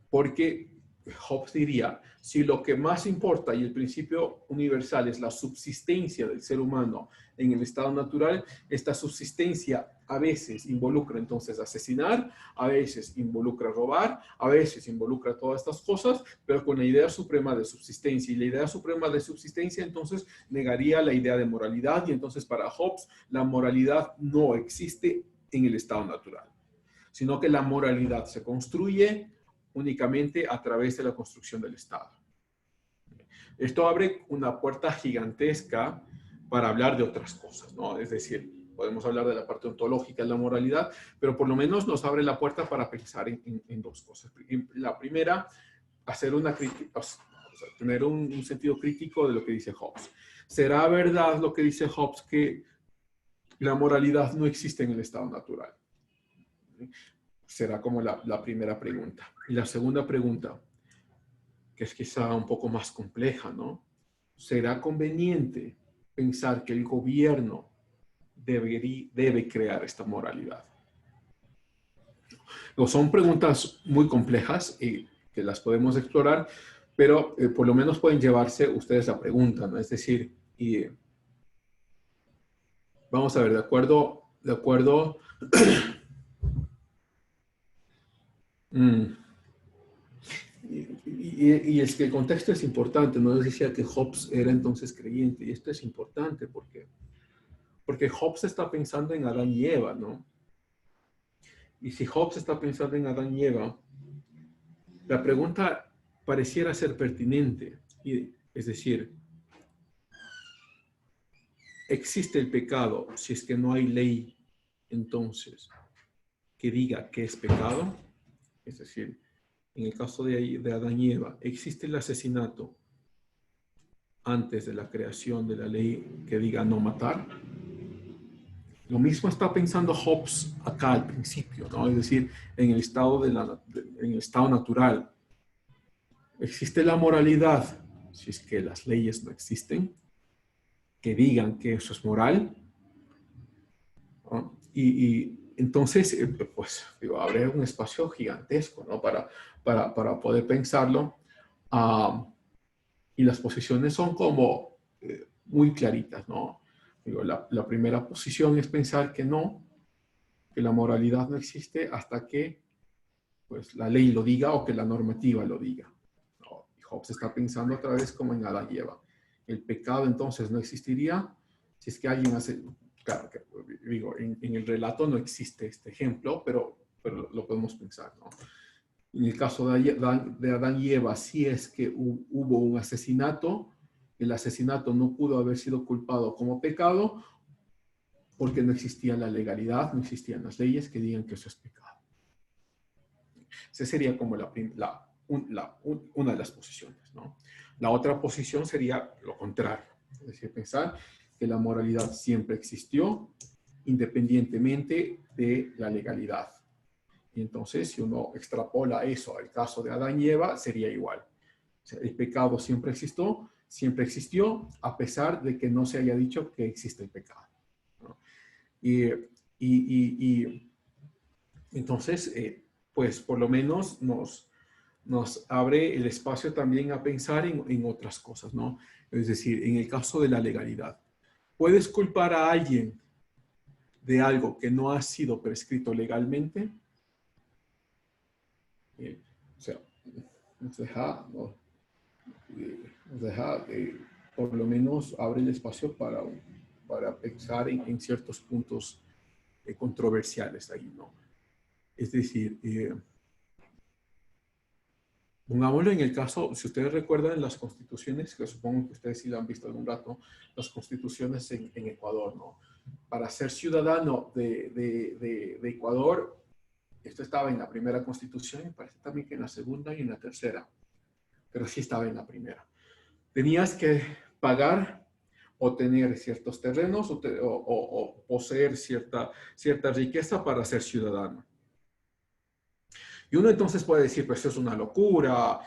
porque Hobbes diría, si lo que más importa y el principio universal es la subsistencia del ser humano en el estado natural, esta subsistencia a veces involucra entonces asesinar, a veces involucra robar, a veces involucra todas estas cosas, pero con la idea suprema de subsistencia. Y la idea suprema de subsistencia entonces negaría la idea de moralidad, y entonces para Hobbes la moralidad no existe en el estado natural, sino que la moralidad se construye únicamente a través de la construcción del Estado. Esto abre una puerta gigantesca para hablar de otras cosas, ¿no? Es decir, podemos hablar de la parte ontológica de la moralidad, pero por lo menos nos abre la puerta para pensar en dos cosas. La primera, hacer una crítica, o sea, tener un sentido crítico de lo que dice Hobbes. ¿Será verdad lo que dice Hobbes que la moralidad no existe en el estado natural? Será como la primera pregunta. Y la segunda pregunta, que es quizá un poco más compleja, ¿no? ¿Será conveniente pensar que el gobierno debe crear esta moralidad? No, son preguntas muy complejas y que las podemos explorar, pero por lo menos pueden llevarse ustedes la pregunta, ¿no? Es decir, vamos a ver, de acuerdo. Y es que el contexto es importante. No les decía que Hobbes era entonces creyente, y esto es importante porque Hobbes está pensando en Adán y Eva, ¿no? Y si Hobbes está pensando en Adán y Eva, la pregunta pareciera ser pertinente, es decir, ¿existe el pecado si es que no hay ley entonces que diga qué es pecado? Es decir, en el caso de Adán y Eva, ¿existe el asesinato antes de la creación de la ley que diga no matar? Lo mismo está pensando Hobbes acá al principio, ¿no? Es decir, en el estado, en el estado natural, ¿existe la moralidad si es que las leyes no existen que digan que eso es moral? ¿No? Y entonces, pues, digo, abre un espacio gigantesco, ¿no? Para poder pensarlo. Y las posiciones son como muy claritas, ¿no? Digo, la primera posición es pensar que no, que la moralidad no existe hasta que pues, la ley lo diga o que la normativa lo diga, ¿no? Y Hobbes está pensando otra vez como en Adán y Eva. El pecado entonces no existiría si es que alguien hace... Claro, que, digo, en el relato no existe este ejemplo, pero lo podemos pensar, ¿no? En el caso de Adán y Eva, si es que hubo un asesinato, el asesinato no pudo haber sido culpado como pecado porque no existía la legalidad, no existían las leyes que digan que eso es pecado. Esa sería como una de las posiciones, ¿no? La otra posición sería lo contrario, es decir, pensar que la moralidad siempre existió independientemente de la legalidad. Y entonces, si uno extrapola eso al caso de Adán y Eva, sería igual. O sea, el pecado siempre existió, a pesar de que no se haya dicho que existe el pecado, ¿no? Y entonces, pues por lo menos nos abre el espacio también a pensar en otras cosas, ¿no? Es decir, en el caso de la legalidad, ¿puedes culpar a alguien de algo que no ha sido prescrito legalmente? O sea, nos deja por lo menos abre el espacio para pensar en ciertos puntos controversiales ahí, ¿no? Es decir, pongámoslo en el caso, si ustedes recuerdan las constituciones, que supongo que ustedes sí la han visto algún rato, las constituciones en Ecuador, ¿no? Para ser ciudadano de Ecuador, esto estaba en la primera constitución, y parece también que en la segunda y en la tercera, pero sí estaba en la primera. Tenías que pagar o tener ciertos terrenos o poseer cierta riqueza para ser ciudadano. Y uno entonces puede decir, pues eso es una locura,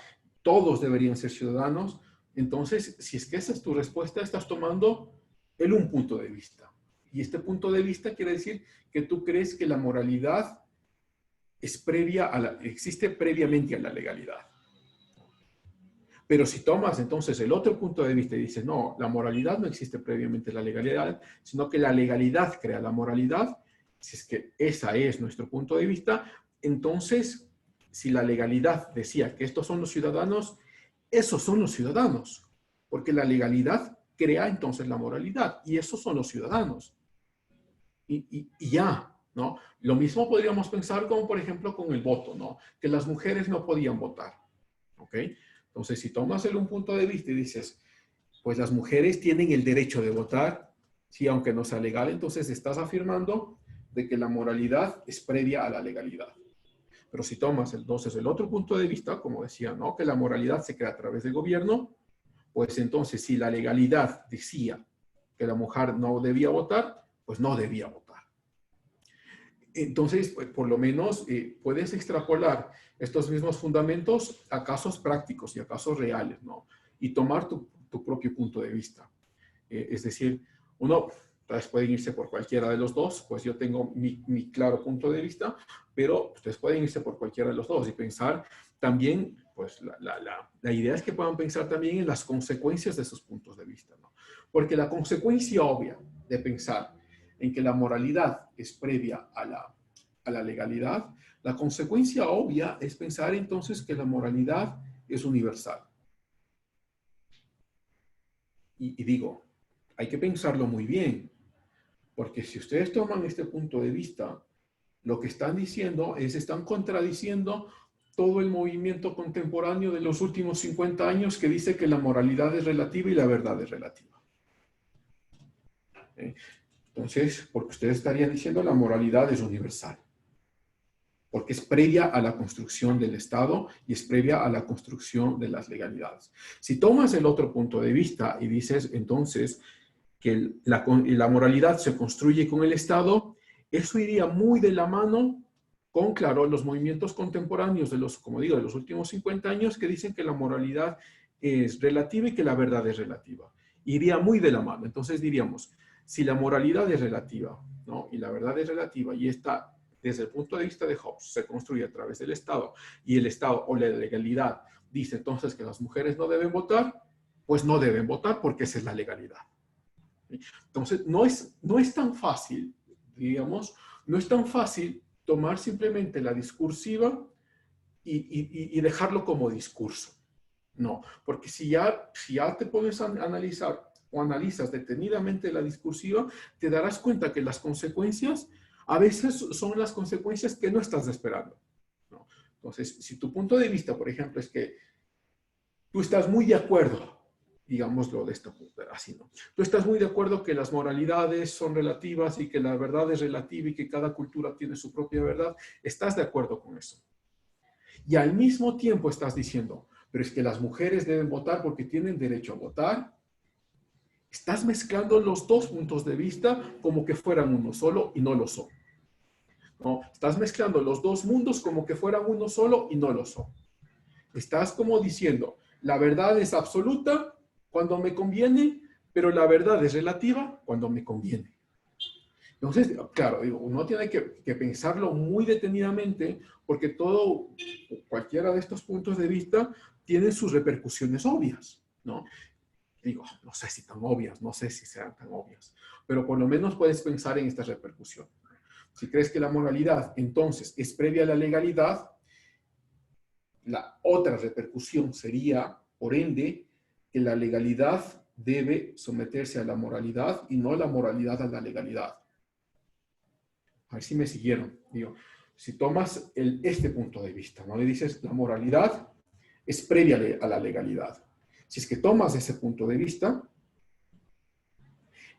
todos deberían ser ciudadanos. Entonces, si es que esa es tu respuesta, estás tomando un punto de vista. Y este punto de vista quiere decir que tú crees que la moralidad es existe previamente a la legalidad. Pero si tomas entonces el otro punto de vista y dices, no, la moralidad no existe previamente la legalidad, sino que la legalidad crea la moralidad, si es que ese es nuestro punto de vista, entonces, si la legalidad decía que estos son los ciudadanos, esos son los ciudadanos, porque la legalidad crea entonces la moralidad, y esos son los ciudadanos. Y ya, ¿no? Lo mismo podríamos pensar como, por ejemplo, con el voto, ¿no? Que las mujeres no podían votar, ¿ok? Entonces, si tomas un punto de vista y dices, pues las mujeres tienen el derecho de votar, sí, aunque no sea legal, entonces estás afirmando de que la moralidad es previa a la legalidad. Pero si tomas entonces el otro punto de vista, como decía, ¿no? Que la moralidad se crea a través del gobierno, pues entonces si la legalidad decía que la mujer no debía votar, pues no debía votar. Entonces, pues, por lo menos puedes extrapolar estos mismos fundamentos a casos prácticos y a casos reales, ¿no? Y tomar tu propio punto de vista. Es decir, uno, ustedes pueden irse por cualquiera de los dos, pues yo tengo mi claro punto de vista, pero ustedes pueden irse por cualquiera de los dos y pensar también, pues la idea es que puedan pensar también en las consecuencias de sus puntos de vista, ¿no? Porque la consecuencia obvia de pensar en que la moralidad es previa a la legalidad, la consecuencia obvia es pensar entonces que la moralidad es universal. Y digo, hay que pensarlo muy bien, porque si ustedes toman este punto de vista, lo que están diciendo es, están contradiciendo todo el movimiento contemporáneo de los últimos 50 años que dice que la moralidad es relativa y la verdad es relativa. Entonces, porque ustedes estarían diciendo la moralidad es universal, porque es previa a la construcción del Estado y es previa a la construcción de las legalidades. Si tomas el otro punto de vista y dices entonces que la moralidad se construye con el Estado, eso iría muy de la mano con, claro, los movimientos contemporáneos de los, como digo, de los últimos 50 años que dicen que la moralidad es relativa y que la verdad es relativa. Iría muy de la mano. Entonces diríamos, si la moralidad es relativa, ¿no? Y la verdad es relativa y está desde el punto de vista de Hobbes, se construye a través del Estado y el Estado o la legalidad dice entonces que las mujeres no deben votar, pues no deben votar porque esa es la legalidad. Entonces, no es tan fácil, digamos, no es tan fácil tomar simplemente la discursiva y dejarlo como discurso. No, porque si ya te pones a analizar o analizas detenidamente la discursiva, te darás cuenta que las consecuencias a veces son las consecuencias que no estás esperando, ¿no? Entonces, si tu punto de vista, por ejemplo, es que tú estás muy de acuerdo, digámoslo de esta manera, así, ¿no? Tú estás muy de acuerdo que las moralidades son relativas y que la verdad es relativa y que cada cultura tiene su propia verdad, estás de acuerdo con eso. Y al mismo tiempo estás diciendo, pero es que las mujeres deben votar porque tienen derecho a votar. Estás mezclando los dos puntos de vista como que fueran uno solo y no lo son. ¿No? Estás mezclando los dos mundos como que fueran uno solo y no lo son. Estás como diciendo, la verdad es absoluta cuando me conviene, pero la verdad es relativa cuando me conviene. Entonces, claro, uno tiene que pensarlo muy detenidamente porque cualquiera de estos puntos de vista tiene sus repercusiones obvias, ¿no? Digo, no sé si tan obvias, no sé si sean tan obvias, pero por lo menos puedes pensar en esta repercusión. Si crees que la moralidad entonces es previa a la legalidad, la otra repercusión sería, por ende, que la legalidad debe someterse a la moralidad y no la moralidad a la legalidad. A ver si me siguieron. Digo, si tomas este punto de vista, ¿no? Le dices, la moralidad es previa a la legalidad. Si es que tomas ese punto de vista,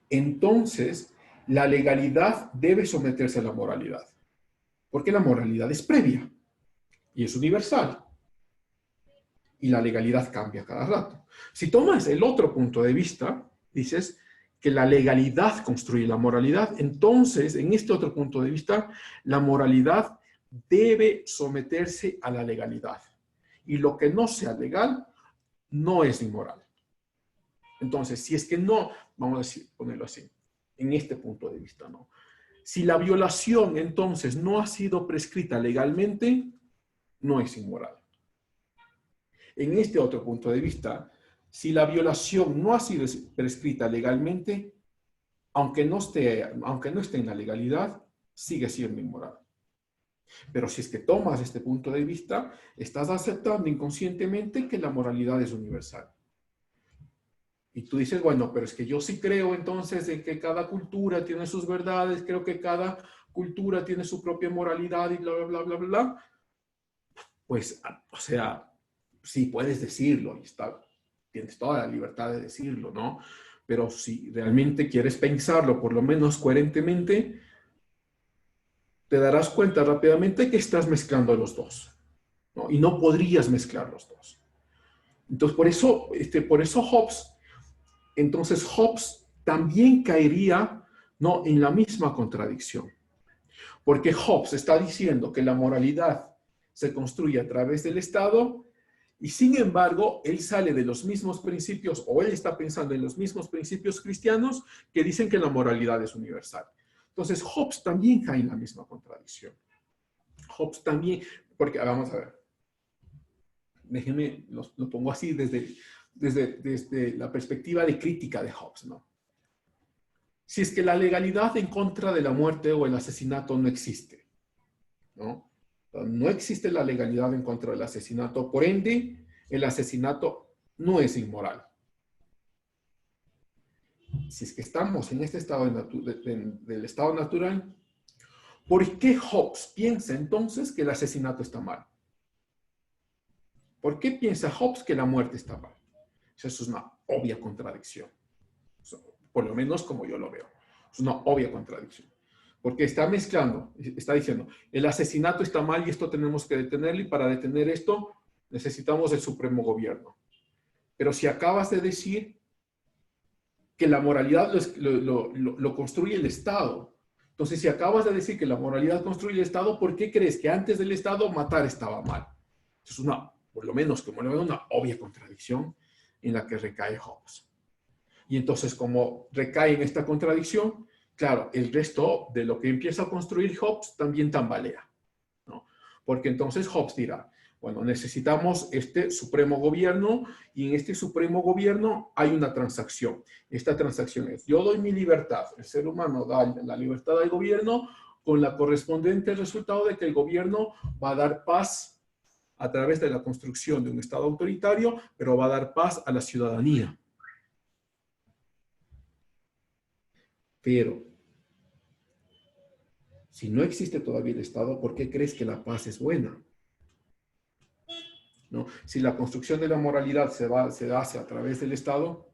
entonces la legalidad debe someterse a la moralidad. Porque la moralidad es previa y es universal. Y la legalidad cambia cada rato. Si tomas el otro punto de vista, dices que la legalidad construye la moralidad, entonces en este otro punto de vista, la moralidad debe someterse a la legalidad. Y lo que no sea legal no es inmoral. Entonces, si es que no, vamos a decir, ponerlo así, en este punto de vista, ¿no? Si la violación entonces no ha sido prescrita legalmente, no es inmoral. en este otro punto de vista, si la violación no ha sido prescrita legalmente, aunque no esté en la legalidad, sigue siendo inmoral. Pero si es que tomas este punto de vista, estás aceptando inconscientemente que la moralidad es universal. Y tú dices, bueno, pero es que yo sí creo entonces en que cada cultura tiene sus verdades, creo que cada cultura tiene su propia moralidad y bla, bla, bla, bla, bla. Pues, o sea, sí puedes decirlo y tienes toda la libertad de decirlo, ¿no? Pero si realmente quieres pensarlo, por lo menos coherentemente, te darás cuenta rápidamente que estás mezclando los dos, ¿no? Y no podrías mezclar los dos. Entonces, por eso Hobbes también caería, ¿no?, en la misma contradicción. Porque Hobbes está diciendo que la moralidad se construye a través del Estado y sin embargo, él sale de los mismos principios, o él está pensando en los mismos principios cristianos que dicen que la moralidad es universal. Entonces, Hobbes también cae en la misma contradicción. Hobbes también, porque vamos a ver, déjenme, lo pongo así desde la perspectiva de crítica de Hobbes, ¿no? Si es que la legalidad en contra de la muerte o el asesinato no existe, ¿no? No existe la legalidad en contra del asesinato, por ende, el asesinato no es inmoral. Si es que estamos en este estado del estado natural, ¿por qué Hobbes piensa entonces que el asesinato está mal? ¿Por qué piensa Hobbes que la muerte está mal? Eso es una obvia contradicción. Por lo menos como yo lo veo. Es una obvia contradicción. Porque está mezclando, está diciendo, el asesinato está mal y esto tenemos que detenerlo, y para detener esto necesitamos el supremo gobierno. Pero si acabas de decir que la moralidad lo construye el Estado, entonces si acabas de decir que la moralidad construye el Estado, ¿por qué crees que antes del Estado matar estaba mal? Es por lo menos como lo veo, una obvia contradicción en la que recae Hobbes. Y entonces, como recae en esta contradicción, claro, el resto de lo que empieza a construir Hobbes también tambalea, ¿no? Porque entonces Hobbes dirá, bueno, necesitamos este supremo gobierno y en este supremo gobierno hay una transacción. Esta transacción es, yo doy mi libertad, el ser humano da la libertad al gobierno con la correspondiente resultado de que el gobierno va a dar paz a través de la construcción de un Estado autoritario, pero va a dar paz a la ciudadanía. Pero, si no existe todavía el Estado, ¿por qué crees que la paz es buena? ¿No? Si la construcción de la moralidad se hace a través del Estado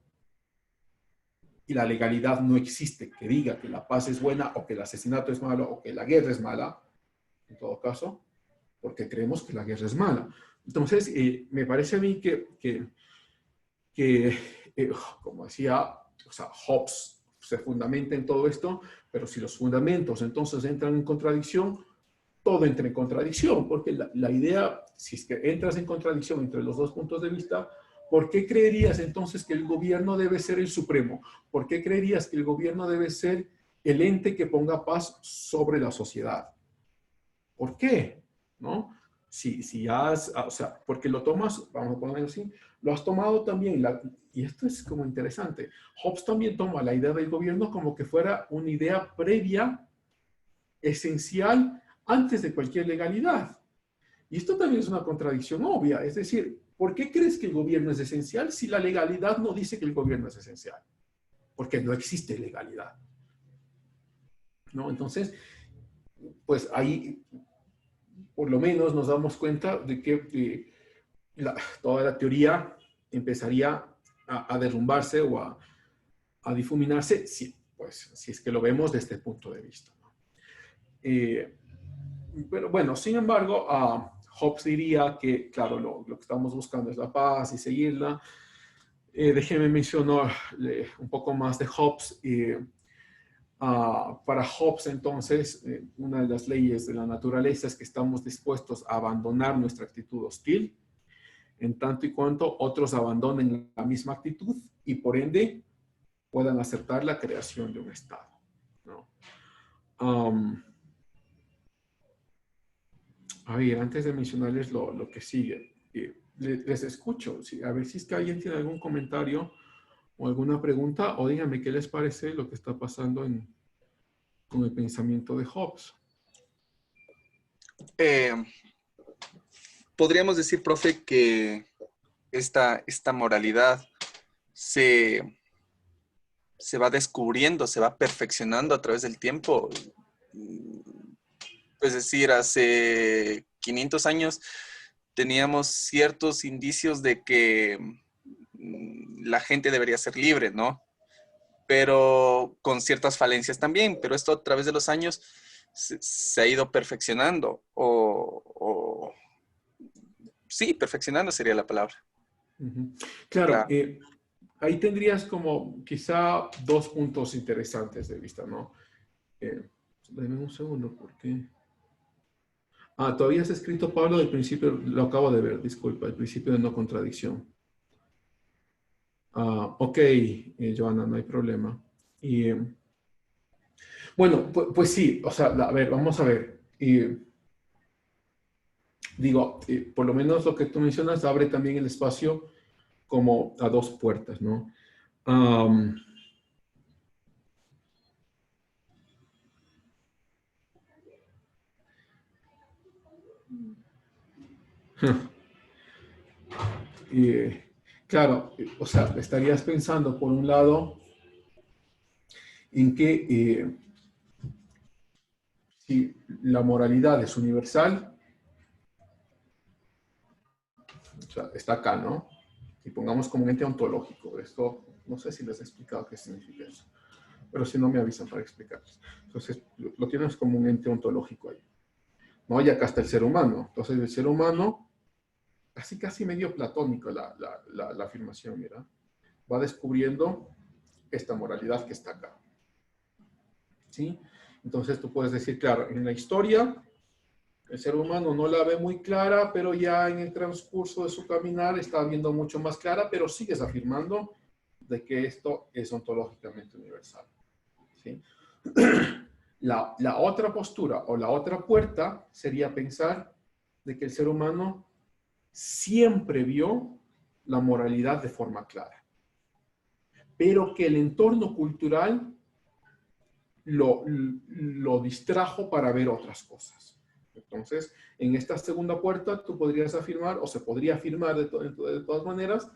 y la legalidad no existe que diga que la paz es buena o que el asesinato es malo o que la guerra es mala, en todo caso, porque creemos que la guerra es mala. Entonces, me parece a mí como decía, o sea, Hobbes se fundamenta en todo esto, pero si los fundamentos entonces entran en contradicción, todo entra en contradicción, porque la idea, si es que entras en contradicción entre los dos puntos de vista, ¿por qué creerías entonces que el gobierno debe ser el supremo? ¿Por qué creerías que el gobierno debe ser el ente que ponga paz sobre la sociedad? ¿Por qué? ¿No? O sea, porque lo tomas, vamos a ponerlo así, lo has tomado también, y esto es como interesante, Hobbes también toma la idea del gobierno como que fuera una idea previa, esencial, antes de cualquier legalidad. Y esto también es una contradicción obvia, es decir, ¿por qué crees que el gobierno es esencial si la legalidad no dice que el gobierno es esencial? Porque no existe legalidad, ¿no? Entonces, pues ahí por lo menos nos damos cuenta de que toda la teoría empezaría a derrumbarse o a difuminarse, si es que lo vemos desde este punto de vista, ¿no? Pero bueno, sin embargo, Hobbes diría que, claro, lo que estamos buscando es la paz y seguirla. Déjenme mencionar un poco más de Hobbes. Para Hobbes, entonces, una de las leyes de la naturaleza es que estamos dispuestos a abandonar nuestra actitud hostil, en tanto y cuanto otros abandonen la misma actitud y, por ende, puedan aceptar la creación de un Estado, ¿no? A ver, antes de mencionarles lo que sigue, les escucho. Sí, a ver si es que alguien tiene algún comentario o alguna pregunta, o díganme qué les parece lo que está pasando con el pensamiento de Hobbes. Podríamos decir, profe, que esta moralidad se va descubriendo, se va perfeccionando a través del tiempo. Es decir, hace 500 años teníamos ciertos indicios de que la gente debería ser libre, ¿no? Pero con ciertas falencias también, pero esto a través de los años se ha ido perfeccionando, sí, perfeccionando sería la palabra. Claro, Claro. Ahí tendrías como quizá dos puntos interesantes de vista, ¿no? Dame un segundo, porque... todavía has escrito, Pablo, del principio, lo acabo de ver, disculpa, el principio de no contradicción. Ok, Joana, no hay problema. Y, bueno, pues sí, o sea, a ver, vamos a ver. Digo, por lo menos lo que tú mencionas abre también el espacio como a dos puertas, ¿no? Claro, o sea, estarías pensando por un lado en que si la moralidad es universal, o sea, está acá, ¿no? Y pongamos como un ente ontológico. Esto, no sé si les he explicado qué significa eso, pero si no me avisan para explicarles. Entonces, lo tienes como un ente ontológico ahí, ¿no? Y acá está el ser humano. Entonces, el ser humano, casi medio platónico la afirmación, mira, va descubriendo esta moralidad que está acá, ¿sí? Entonces, tú puedes decir, claro, en la historia, el ser humano no la ve muy clara, pero ya en el transcurso de su caminar está viendo mucho más clara, pero sigues afirmando de que esto es ontológicamente universal, ¿sí? La otra postura o la otra puerta sería pensar de que el ser humano siempre vio la moralidad de forma clara, pero que el entorno cultural lo distrajo para ver otras cosas. Entonces, en esta segunda puerta, tú podrías afirmar, o se podría afirmar de todas maneras,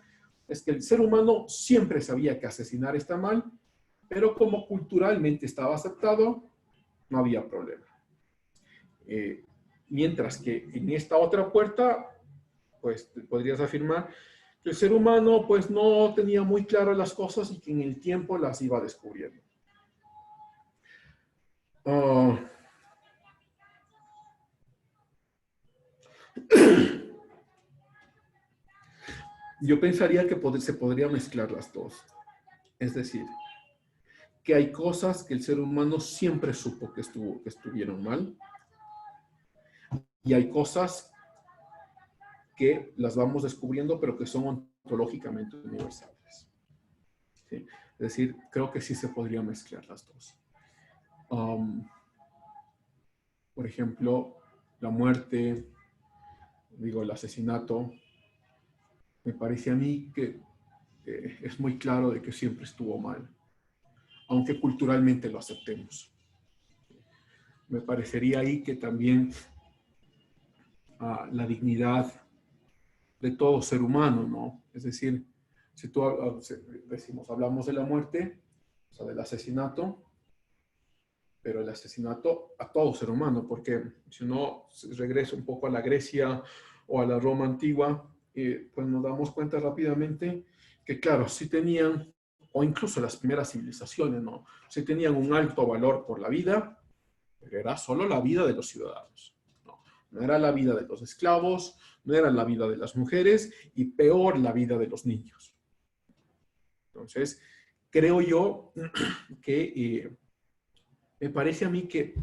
es que el ser humano siempre sabía que asesinar está mal, pero como culturalmente estaba aceptado, no había problema. Mientras que en esta otra puerta, pues podrías afirmar que el ser humano pues no tenía muy claras las cosas y que en el tiempo las iba descubriendo. Yo pensaría que se podría mezclar las dos. Es decir, que hay cosas que el ser humano siempre supo que estuvieron mal, y hay cosas que las vamos descubriendo, pero que son ontológicamente universales. ¿Sí? Es decir, creo que sí se podría mezclar las dos. Por ejemplo, la muerte, digo, el asesinato, me parece a mí que es muy claro de que siempre estuvo mal, aunque culturalmente lo aceptemos. Me parecería ahí que también la dignidad de todo ser humano, ¿no? Es decir, si tú hablamos de la muerte, o sea, del asesinato, pero el asesinato a todo ser humano, porque si uno regresa un poco a la Grecia o a la Roma antigua, pues nos damos cuenta rápidamente que, claro, sí tenían, o incluso las primeras civilizaciones, ¿no? Sí tenían un alto valor por la vida, pero era solo la vida de los ciudadanos. No era la vida de los esclavos, no era la vida de las mujeres y peor la vida de los niños. Entonces, creo yo que me parece a mí que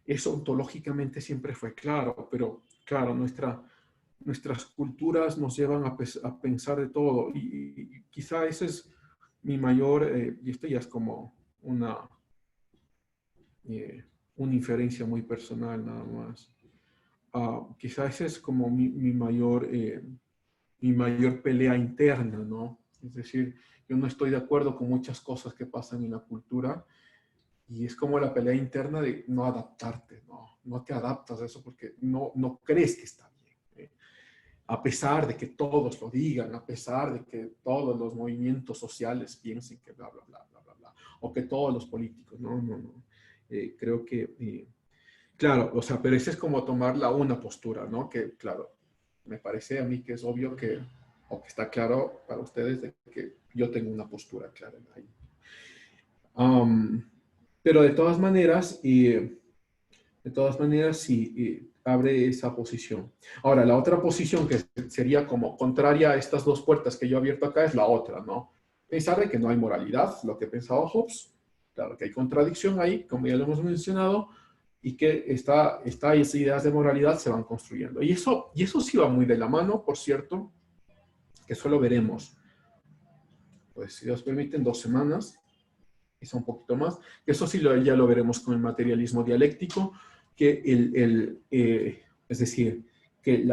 eso ontológicamente siempre fue claro, pero claro, nuestras culturas nos llevan a pensar de todo y quizá ese es mi mayor, y esto ya es como una inferencia muy personal nada más. Quizá ese es como mi mayor mi mayor pelea interna, ¿no? Es decir, yo no estoy de acuerdo con muchas cosas que pasan en la cultura y es como la pelea interna de no adaptarte, ¿no? No te adaptas a eso porque no crees que está bien, ¿eh? A pesar de que todos lo digan, a pesar de que todos los movimientos sociales piensen que bla, bla, bla, bla, bla, bla, o que todos los políticos, no. Creo que, claro, o sea, pero ese es como tomarla una postura, ¿no? Que, claro, me parece a mí que es obvio que, o que está claro para ustedes de que yo tengo una postura clara ahí. Pero de todas maneras, sí, abre esa posición. Ahora, la otra posición que sería como contraria a estas dos puertas que yo he abierto acá es la otra, ¿no? Pensar de que no hay moralidad, lo que pensaba Hobbes. Claro que hay contradicción ahí, como ya lo hemos mencionado, y que esas ideas de moralidad se van construyendo. Y eso sí va muy de la mano, por cierto, que eso lo veremos, pues si Dios permite, en 2 semanas, quizá un poquito más, que eso sí ya lo veremos con el materialismo dialéctico, que es decir, que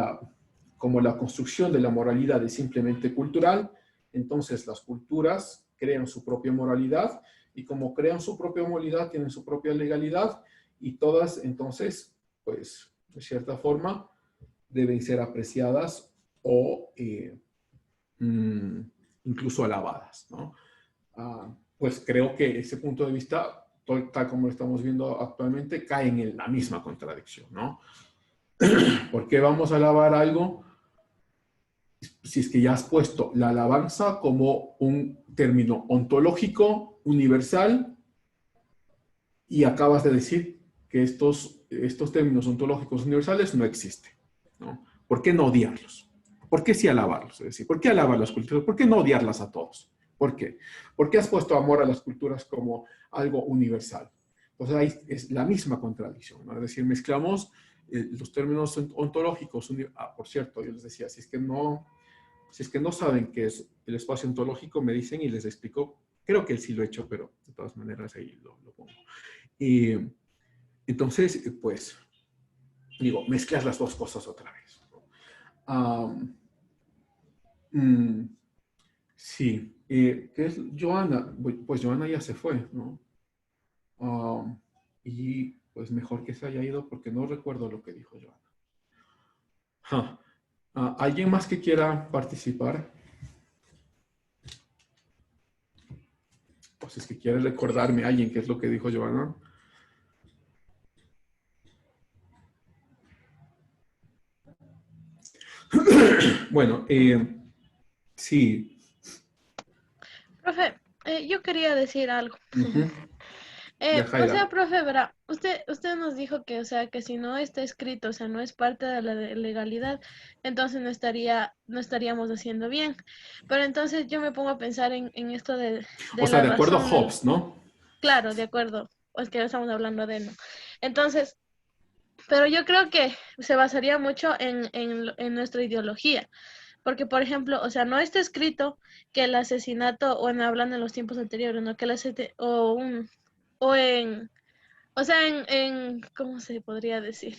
como la construcción de la moralidad es simplemente cultural, entonces las culturas crean su propia moralidad, y como crean su propia moralidad, tienen su propia legalidad, y todas, entonces, pues, de cierta forma, deben ser apreciadas o incluso alabadas, ¿no? Pues creo que ese punto de vista, tal como lo estamos viendo actualmente, cae en la misma contradicción, ¿no? ¿Por qué vamos a alabar algo si es que ya has puesto la alabanza como un término ontológico, universal, y acabas de decir que estos términos ontológicos universales no existen, ¿no? ¿Por qué no odiarlos? ¿Por qué sí alabarlos? Es decir, ¿por qué alabar las culturas? ¿Por qué no odiarlas a todos? ¿Por qué? ¿Por qué has puesto amor a las culturas como algo universal? Entonces ahí es la misma contradicción, ¿no? Es decir, mezclamos los términos ontológicos. Por cierto, yo les decía, si es que no saben qué es el espacio ontológico, me dicen y les explico. Creo que sí lo he hecho, pero de todas maneras ahí lo pongo. Y entonces, pues, digo, mezclas las dos cosas otra vez, ¿no? Sí. ¿Qué es Joana? Pues Joana ya se fue, ¿no? Y pues mejor que se haya ido porque no recuerdo lo que dijo Joana. ¿Alguien más que quiera participar? Pues es que quiere recordarme a alguien qué es lo que dijo Joana. Bueno, sí. Profe, yo quería decir algo. Ya, O Jaira. sea, profe, verá, usted nos dijo que, o sea, que si no está escrito, o sea, no es parte de la legalidad, entonces no estaríamos haciendo bien. Pero entonces yo me pongo a pensar en esto de O sea, la de acuerdo a razón. Hobbes, ¿no? Claro, de acuerdo. Es que estamos hablando de él, ¿no? Entonces, pero yo creo que se basaría mucho en nuestra ideología. Porque, por ejemplo, o sea, no está escrito que el asesinato, bueno, hablando en los tiempos anteriores, ¿no? Que el asesinato, o sea, ¿cómo se podría decir?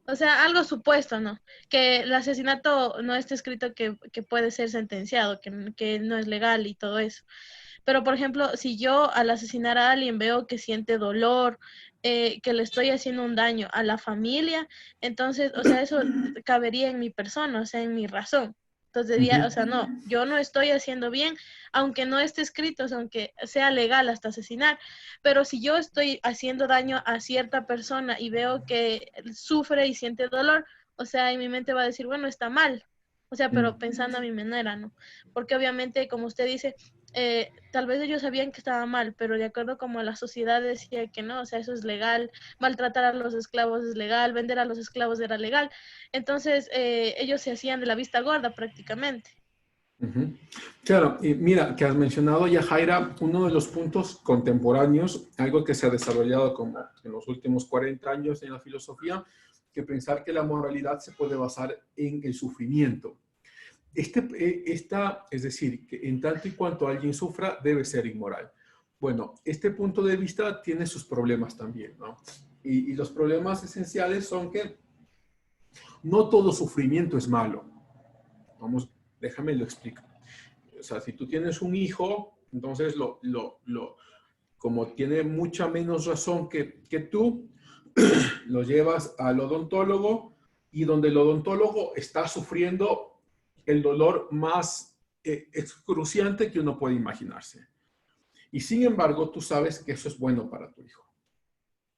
O sea, algo supuesto, ¿no? Que el asesinato no está escrito que puede ser sentenciado, que no es legal y todo eso. Pero, por ejemplo, si yo al asesinar a alguien veo que siente dolor, que le estoy haciendo un daño a la familia, entonces, o sea, eso cabería en mi persona, o sea, en mi razón. Entonces diría, o sea, no, yo no estoy haciendo bien, aunque no esté escrito, o sea, aunque sea legal hasta asesinar, pero si yo estoy haciendo daño a cierta persona y veo que sufre y siente dolor, o sea, en mi mente va a decir, bueno, está mal, o sea, pero pensando a mi manera, ¿no? Porque obviamente, como usted dice, tal vez ellos sabían que estaba mal, pero de acuerdo como la sociedad decía que no, o sea, eso es legal, maltratar a los esclavos es legal, vender a los esclavos era legal, entonces ellos se hacían de la vista gorda prácticamente. Claro, y mira, que has mencionado ya, Jaira, uno de los puntos contemporáneos, algo que se ha desarrollado como en los últimos 40 años en la filosofía, que pensar que la moralidad se puede basar en el sufrimiento. Es decir, que en tanto y cuanto alguien sufra, debe ser inmoral. Bueno, este punto de vista tiene sus problemas también, ¿no? Y los problemas esenciales son que no todo sufrimiento es malo. Vamos, Déjame lo explico. O sea, si tú tienes un hijo, entonces como tiene mucha menos razón que tú, lo llevas al odontólogo y donde el odontólogo está sufriendo el dolor más excruciante que uno puede imaginarse. Y sin embargo, tú sabes que eso es bueno para tu hijo,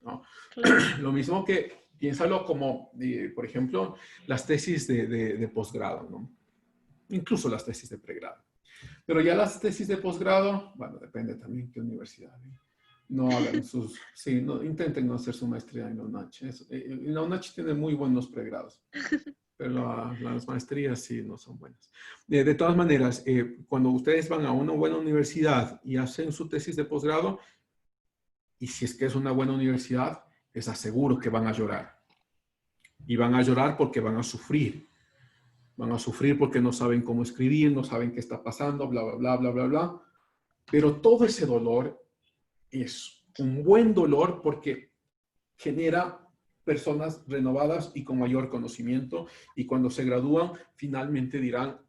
¿no? Claro. Lo mismo que piénsalo como, por ejemplo, las tesis de posgrado, ¿no? Incluso las tesis de pregrado. Pero ya las tesis de posgrado, bueno, depende también qué universidad, ¿eh? No hagan sí, no, intenten no hacer su maestría en la UNACH. La UNACH tiene muy buenos pregrados, pero las maestrías sí no son buenas. De todas maneras, cuando ustedes van a una buena universidad y hacen su tesis de posgrado, y si es que es una buena universidad, les aseguro que van a llorar. Y van a llorar porque van a sufrir. Van a sufrir porque no saben cómo escribir, no saben qué está pasando, bla, bla, bla, bla, bla, bla. Pero todo ese dolor es un buen dolor porque genera personas renovadas y con mayor conocimiento. Y cuando se gradúan, finalmente dirán,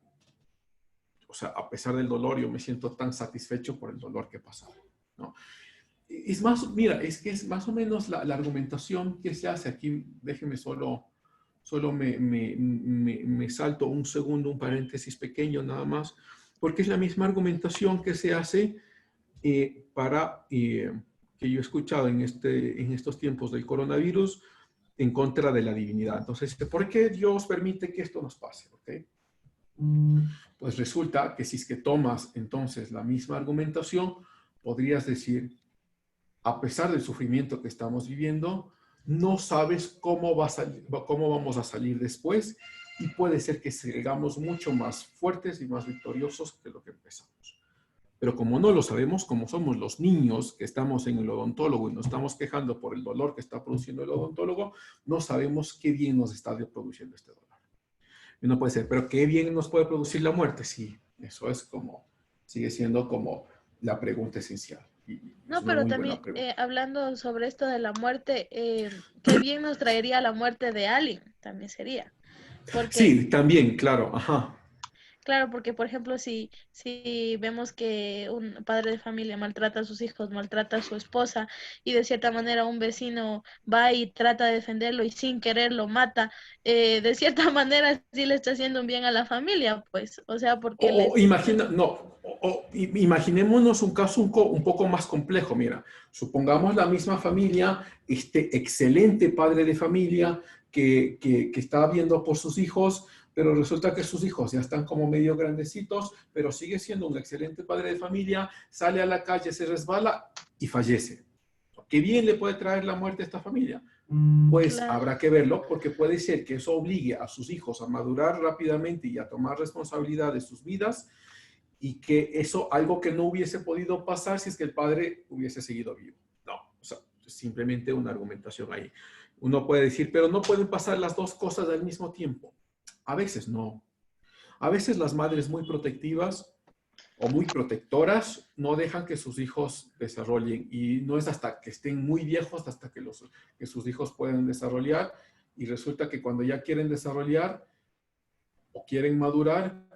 o sea, a pesar del dolor, yo me siento tan satisfecho por el dolor que he pasado, ¿no? Es más, mira, es que es más o menos la argumentación que se hace aquí. Déjenme solo me salto un segundo, un paréntesis pequeño nada más, porque es la misma argumentación que se hace que yo he escuchado en estos tiempos del coronavirus en contra de la divinidad. Entonces, ¿por qué Dios permite que esto nos pase? ¿Okay? Pues resulta que si es que tomas entonces la misma argumentación, podrías decir, a pesar del sufrimiento que estamos viviendo, no sabes cómo vamos a salir después y puede ser que salgamos mucho más fuertes y más victoriosos que lo que empezamos. Pero como no lo sabemos, como somos los niños que estamos en el odontólogo y nos estamos quejando por el dolor que está produciendo el odontólogo, no sabemos qué bien nos está produciendo este dolor. Y no puede ser, pero qué bien nos puede producir la muerte. Sí, eso es sigue siendo como la pregunta esencial. No, pero también hablando sobre esto de la muerte, qué bien nos traería la muerte de alguien, también sería. Porque, sí, también, claro, ajá. Claro, porque por ejemplo, si vemos que un padre de familia maltrata a sus hijos, maltrata a su esposa y de cierta manera un vecino va y trata de defenderlo y sin querer lo mata, de cierta manera sí le está haciendo un bien a la familia, pues, o sea, porque imaginémonos un caso un poco más complejo. Mira, supongamos la misma familia, este excelente padre de familia que está viendo por sus hijos, pero resulta que sus hijos ya están como medio grandecitos, pero sigue siendo un excelente padre de familia, sale a la calle, se resbala y fallece. ¿Qué bien le puede traer la muerte a esta familia? Pues Claro. habrá que verlo, porque puede ser que eso obligue a sus hijos a madurar rápidamente y a tomar responsabilidad de sus vidas, y que eso, algo que no hubiese podido pasar si es que el padre hubiese seguido vivo. No, o sea, simplemente una argumentación ahí. Uno puede decir, pero no pueden pasar las dos cosas al mismo tiempo. A veces no. A veces las madres muy protectivas o muy protectoras no dejan que sus hijos desarrollen, y no es hasta que estén muy viejos hasta que sus hijos pueden desarrollar, y resulta que cuando ya quieren desarrollar o quieren madurar,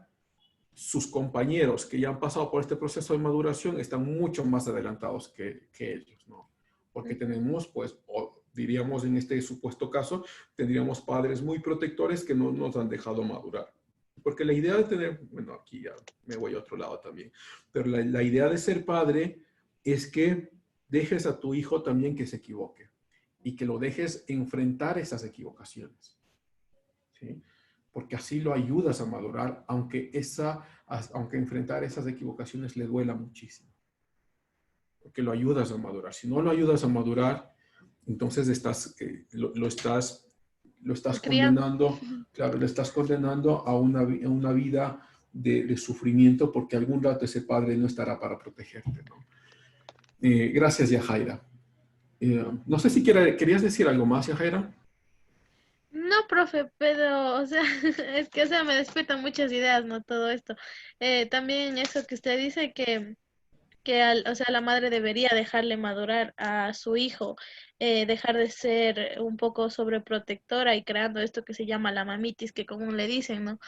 sus compañeros que ya han pasado por este proceso de maduración están mucho más adelantados que ellos, ¿no? Porque tenemos, pues, o diríamos en este supuesto caso, tendríamos padres muy protectores que no nos han dejado madurar. Porque la idea de tener, bueno, aquí ya me voy a otro lado también, pero la idea de ser padre es que dejes a tu hijo también que se equivoque y que lo dejes enfrentar esas equivocaciones, ¿sí? Porque así lo ayudas a madurar, aunque enfrentar esas equivocaciones le duela muchísimo. Porque lo ayudas a madurar. Si no lo ayudas a madurar, entonces lo estás condenando, claro, le estás condenando a una vida de sufrimiento, porque algún rato ese padre no estará para protegerte, ¿no? Gracias, Yajaira. No sé si querías decir algo más, Yajaira. No, profe, pero, o sea, es que, o sea, me despiertan muchas ideas, ¿no? Todo esto. También eso que usted dice o sea, la madre debería dejarle madurar a su hijo, dejar de ser un poco sobreprotectora y creando esto que se llama la mamitis, que como le dicen, ¿no?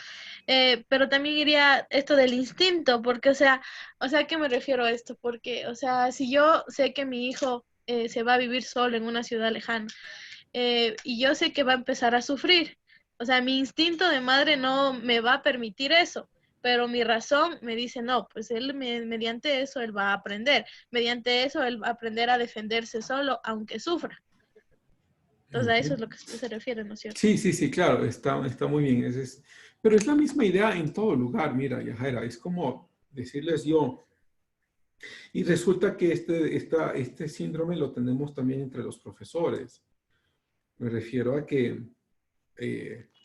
Pero también iría esto del instinto, porque, o sea, ¿a qué me refiero a esto? Porque, o sea, si yo sé que mi hijo se va a vivir solo en una ciudad lejana, y yo sé que va a empezar a sufrir, o sea, mi instinto de madre no me va a permitir eso, pero mi razón me dice, no, pues mediante eso él va a aprender, mediante eso él va a aprender a defenderse solo, aunque sufra. Entonces a eso es lo que se refiere, ¿no es cierto? Sí, sí, sí, claro, está muy bien. Pero es la misma idea en todo lugar, mira, Yajaira, es como decirles yo, y resulta que este síndrome lo tenemos también entre los profesores. Me refiero a que,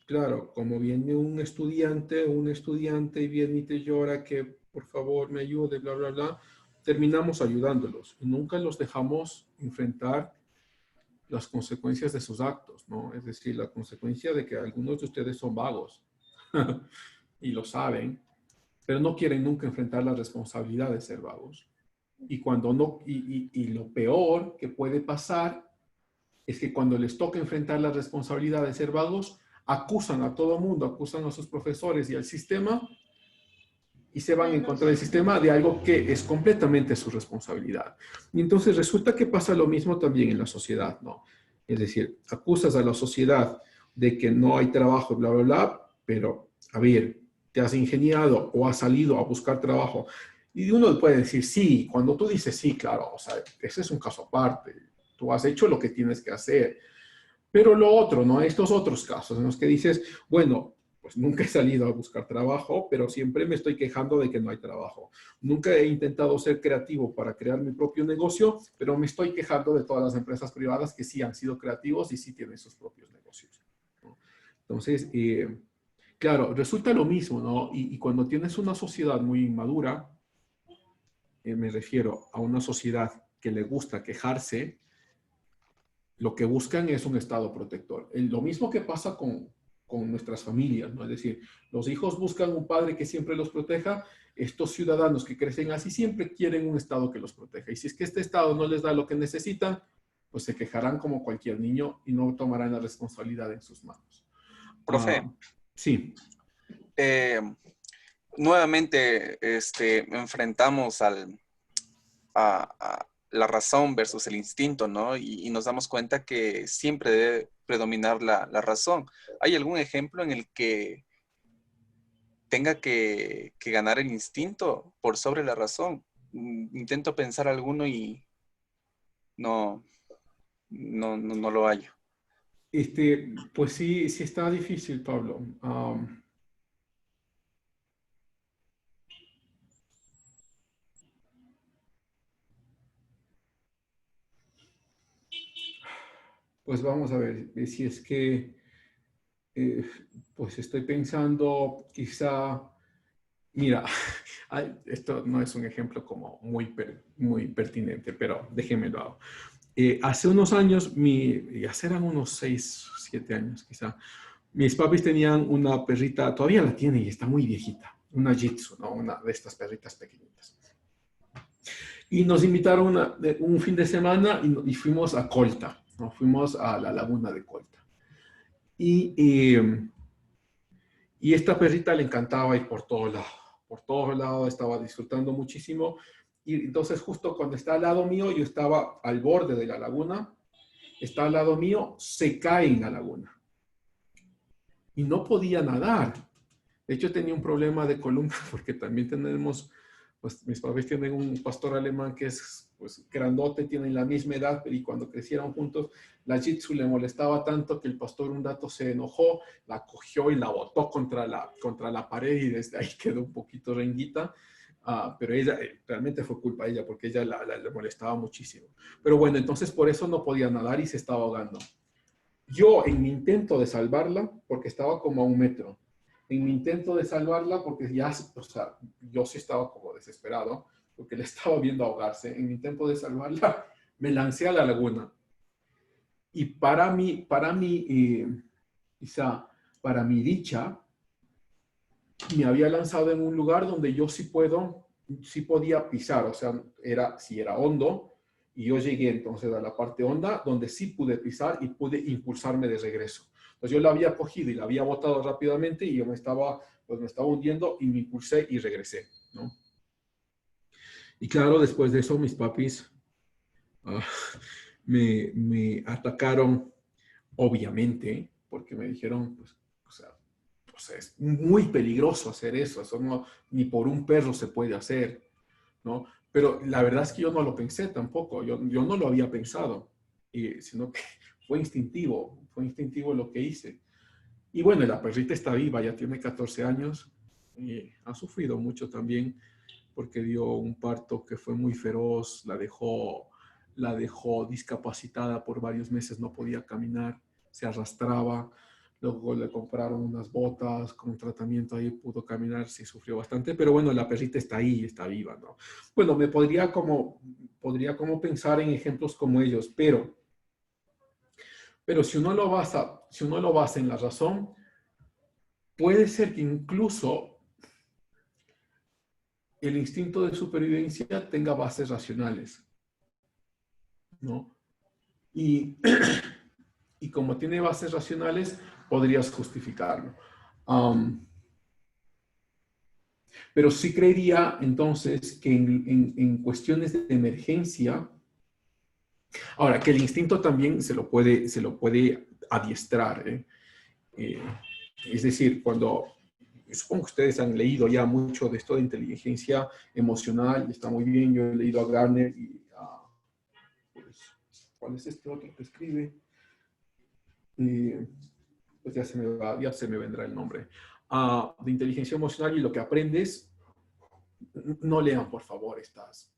claro, como viene un estudiante y viene y te llora que por favor me ayude, bla, bla, bla, terminamos ayudándolos y nunca los dejamos enfrentar las consecuencias de sus actos, ¿no? Es decir, la consecuencia de que algunos de ustedes son vagos y lo saben, pero no quieren nunca enfrentar la responsabilidad de ser vagos. Y cuando no, y lo peor que puede pasar es que cuando les toca enfrentar la responsabilidad de ser vagos, acusan a todo mundo, acusan a sus profesores y al sistema y se van en contra del sistema de algo que es completamente su responsabilidad. Y entonces resulta que pasa lo mismo también en la sociedad, ¿no? Es decir, acusas a la sociedad de que no hay trabajo, bla, bla, bla, pero, a ver, te has ingeniado o has salido a buscar trabajo. Y uno puede decir, sí, cuando tú dices sí, claro, o sea, ese es un caso aparte. Tú has hecho lo que tienes que hacer. Pero lo otro, ¿no? Estos otros casos en los que dices, bueno, pues nunca he salido a buscar trabajo, pero siempre me estoy quejando de que no hay trabajo. Nunca he intentado ser creativo para crear mi propio negocio, pero me estoy quejando de todas las empresas privadas que sí han sido creativos y sí tienen sus propios negocios, ¿no? Entonces, claro, resulta lo mismo, ¿no? Y cuando tienes una sociedad muy inmadura, me refiero a una sociedad que le gusta quejarse, lo que buscan es un estado protector. Lo mismo que pasa con nuestras familias, ¿no? Es decir, los hijos buscan un padre que siempre los proteja. Estos ciudadanos que crecen así siempre quieren un estado que los proteja. Y si es que este estado no les da lo que necesitan, pues se quejarán como cualquier niño y no tomarán la responsabilidad en sus manos. Profe. Sí. Nuevamente enfrentamos a la razón versus el instinto, ¿no? Y nos damos cuenta que siempre debe predominar la razón. ¿Hay algún ejemplo en el que tenga que ganar el instinto por sobre la razón? Intento pensar alguno y no lo hallo. Pues sí está difícil, Pablo. Pues vamos a ver, si es que, pues estoy pensando quizá, mira, esto no es un ejemplo como muy pertinente, pero déjenmelo. Hace unos años, ya serán unos 6, 7 años quizá, mis papis tenían una perrita, todavía la tienen y está muy viejita, una Shih Tzu, ¿no? Una de estas perritas pequeñitas. Y nos invitaron un fin de semana y fuimos a Colta, ¿no? Fuimos a la laguna de Colta. Y esta perrita le encantaba ir por todos lados, estaba disfrutando muchísimo. Y entonces justo cuando está al lado mío, yo estaba al borde de la laguna, está al lado mío, se cae en la laguna. Y no podía nadar. De hecho, tenía un problema de columna porque también tenemos, pues mis papás tienen un pastor alemán que es pues grandote, tienen la misma edad, y cuando crecieron juntos, la Shih Tzu le molestaba tanto que el pastor un rato se enojó, la cogió y la botó contra la pared y desde ahí quedó un poquito renguita. Pero ella, realmente fue culpa de ella porque ella le molestaba muchísimo. Pero bueno, entonces por eso no podía nadar y se estaba ahogando. Yo en mi intento de salvarla, porque estaba como a 1 metro, en mi intento de salvarla, porque ya, o sea, yo sí estaba como desesperado, porque le estaba viendo ahogarse, en mi intento de salvarla, me lancé a la laguna. Y para mí, quizá, para mi dicha, me había lanzado en un lugar donde yo sí puedo sí podía pisar, o sea, si era hondo, y yo llegué entonces a la parte honda, donde sí pude pisar y pude impulsarme de regreso. Entonces yo la había cogido y la había botado rápidamente y yo me estaba hundiendo y me impulsé y regresé, ¿no? Y claro, después de eso mis papis me atacaron, obviamente, porque me dijeron, pues, o sea, es muy peligroso hacer eso, no, ni por un perro se puede hacer, ¿no? Pero la verdad es que yo no lo pensé tampoco, yo no lo había pensado, sino que fue instintivo lo que hice. Y bueno, la perrita está viva, ya tiene 14 años, ha sufrido mucho también, porque dio un parto que fue muy feroz, la dejó discapacitada por varios meses, no podía caminar, se arrastraba. Luego le compraron unas botas con tratamiento, ahí pudo caminar, sí sufrió bastante, pero bueno, la perrita está ahí, está viva, ¿no? Bueno, podría como pensar en ejemplos como ellos, pero si uno lo basa en la razón, puede ser que incluso el instinto de supervivencia tenga bases racionales, ¿no? Y como tiene bases racionales, podrías justificarlo. Pero sí creería entonces que en cuestiones de emergencia, ahora que el instinto también se lo puede adiestrar, es decir, supongo que ustedes han leído ya mucho de esto de inteligencia emocional, y está muy bien, yo he leído a Garner y pues, ¿cuál es este otro que escribe? Pues ya se me vendrá el nombre. De inteligencia emocional, y lo que aprendes, no lean por favor estas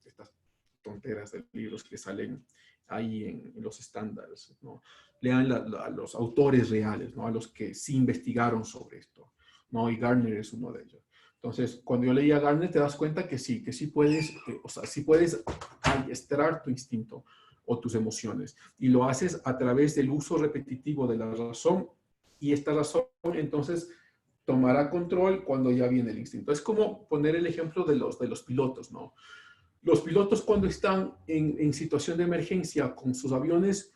tonteras de libros que salen ahí en los estándares, ¿no? Lean a los autores reales, ¿no? A los que sí investigaron sobre esto, ¿no? Y Garner es uno de ellos. Entonces, cuando yo leí a Garner, te das cuenta que sí puedes, o sea, sí puedes adiestrar tu instinto o tus emociones, y lo haces a través del uso repetitivo de la razón, y esta razón entonces tomará control cuando ya viene el instinto. Es como poner el ejemplo de los pilotos, ¿no? Los pilotos, cuando están en situación de emergencia con sus aviones,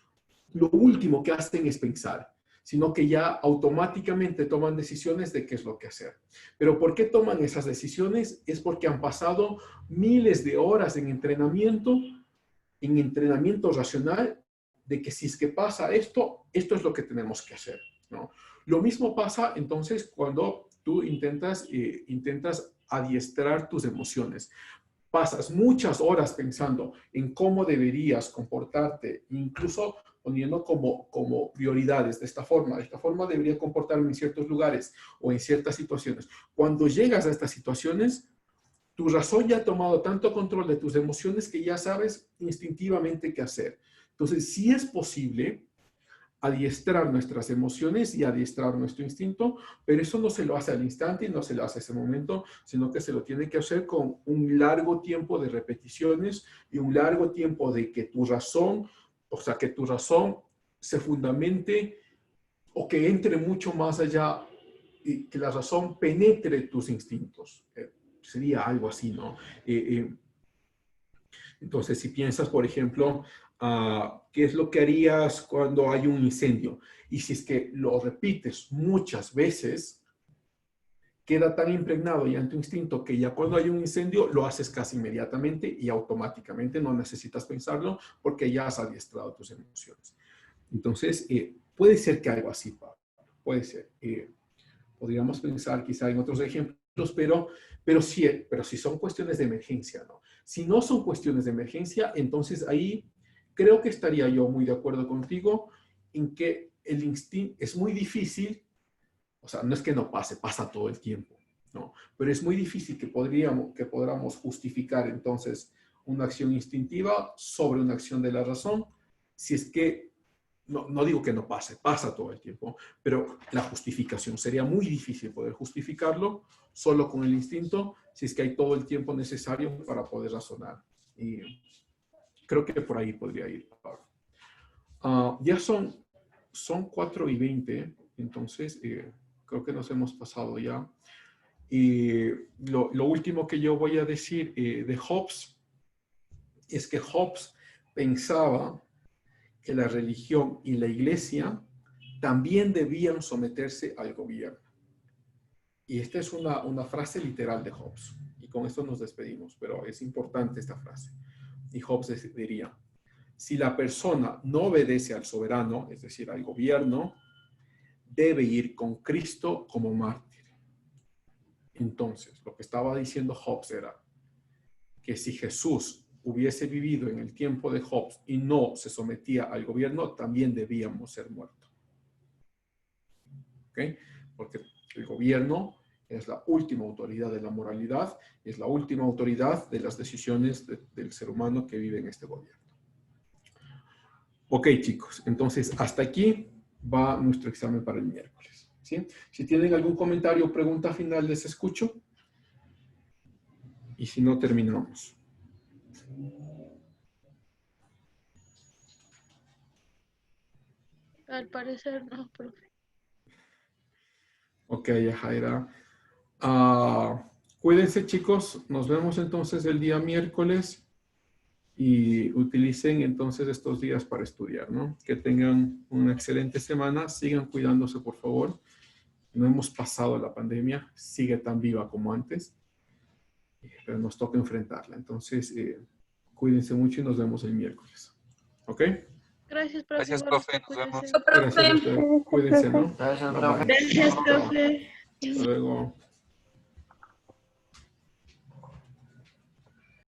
lo último que hacen es pensar, sino que ya automáticamente toman decisiones de qué es lo que hacer. Pero ¿por qué toman esas decisiones? Es porque han pasado miles de horas en entrenamiento racional, de que si es que pasa esto es lo que tenemos que hacer, ¿no? Lo mismo pasa entonces cuando tú intentas adiestrar tus emociones. Pasas muchas horas pensando en cómo deberías comportarte, incluso poniendo como prioridades de esta forma debería comportarme en ciertos lugares o en ciertas situaciones. Cuando llegas a estas situaciones, tu razón ya ha tomado tanto control de tus emociones que ya sabes instintivamente qué hacer. Entonces, sí es posible adiestrar nuestras emociones y adiestrar nuestro instinto, pero eso no se lo hace al instante y no se lo hace a ese momento, sino que se lo tiene que hacer con un largo tiempo de repeticiones y un largo tiempo de que tu razón, se fundamente o que entre mucho más allá y que la razón penetre tus instintos. Sería algo así, ¿no? Entonces, si piensas, por ejemplo, ¿qué es lo que harías cuando hay un incendio? Y si es que lo repites muchas veces, queda tan impregnado ya en tu instinto que ya cuando hay un incendio lo haces casi inmediatamente y automáticamente, no necesitas pensarlo porque ya has adiestrado tus emociones. Entonces, puede ser que algo así, Pablo, puede ser. Podríamos pensar quizá en otros ejemplos, pero sí son cuestiones de emergencia, ¿no? Si no son cuestiones de emergencia, entonces ahí creo que estaría yo muy de acuerdo contigo en que el instinto es muy difícil, o sea, no es que no pase, pasa todo el tiempo, ¿no? Pero es muy difícil que podamos justificar entonces una acción instintiva sobre una acción de la razón, si es que no digo que no pase, pasa todo el tiempo, pero la justificación sería muy difícil poder justificarlo solo con el instinto, si es que hay todo el tiempo necesario para poder razonar. Y creo que por ahí podría ir. Ya son 4:20, entonces creo que nos hemos pasado ya. Y lo último que yo voy a decir de Hobbes es que Hobbes pensaba que la religión y la iglesia también debían someterse al gobierno. Y esta es una frase literal de Hobbes. Y con esto nos despedimos, pero es importante esta frase. Y Hobbes diría, si la persona no obedece al soberano, es decir, al gobierno, debe ir con Cristo como mártir. Entonces, lo que estaba diciendo Hobbes era que si Jesús hubiese vivido en el tiempo de Hobbes y no se sometía al gobierno, también debíamos ser muertos. ¿Ok? Porque el gobierno es la última autoridad de la moralidad, es la última autoridad de las decisiones del ser humano que vive en este gobierno. Ok, chicos, entonces hasta aquí va nuestro examen para el miércoles. ¿Sí? Si tienen algún comentario o pregunta final, les escucho. Y si no, terminamos. Al parecer no, profe. Ok, Jaira. Cuídense, chicos. Nos vemos entonces el día miércoles y utilicen entonces estos días para estudiar, ¿no? Que tengan una excelente semana. Sigan cuidándose, por favor. No hemos pasado la pandemia. Sigue tan viva como antes. Pero nos toca enfrentarla. Entonces, cuídense mucho y nos vemos el miércoles. ¿Ok? Gracias, profe. Gracias, profe. Nos vemos. Gracias a ustedes. Cuídense, ¿no? Gracias, Bye, profe. bye. Gracias, profe. Hasta luego.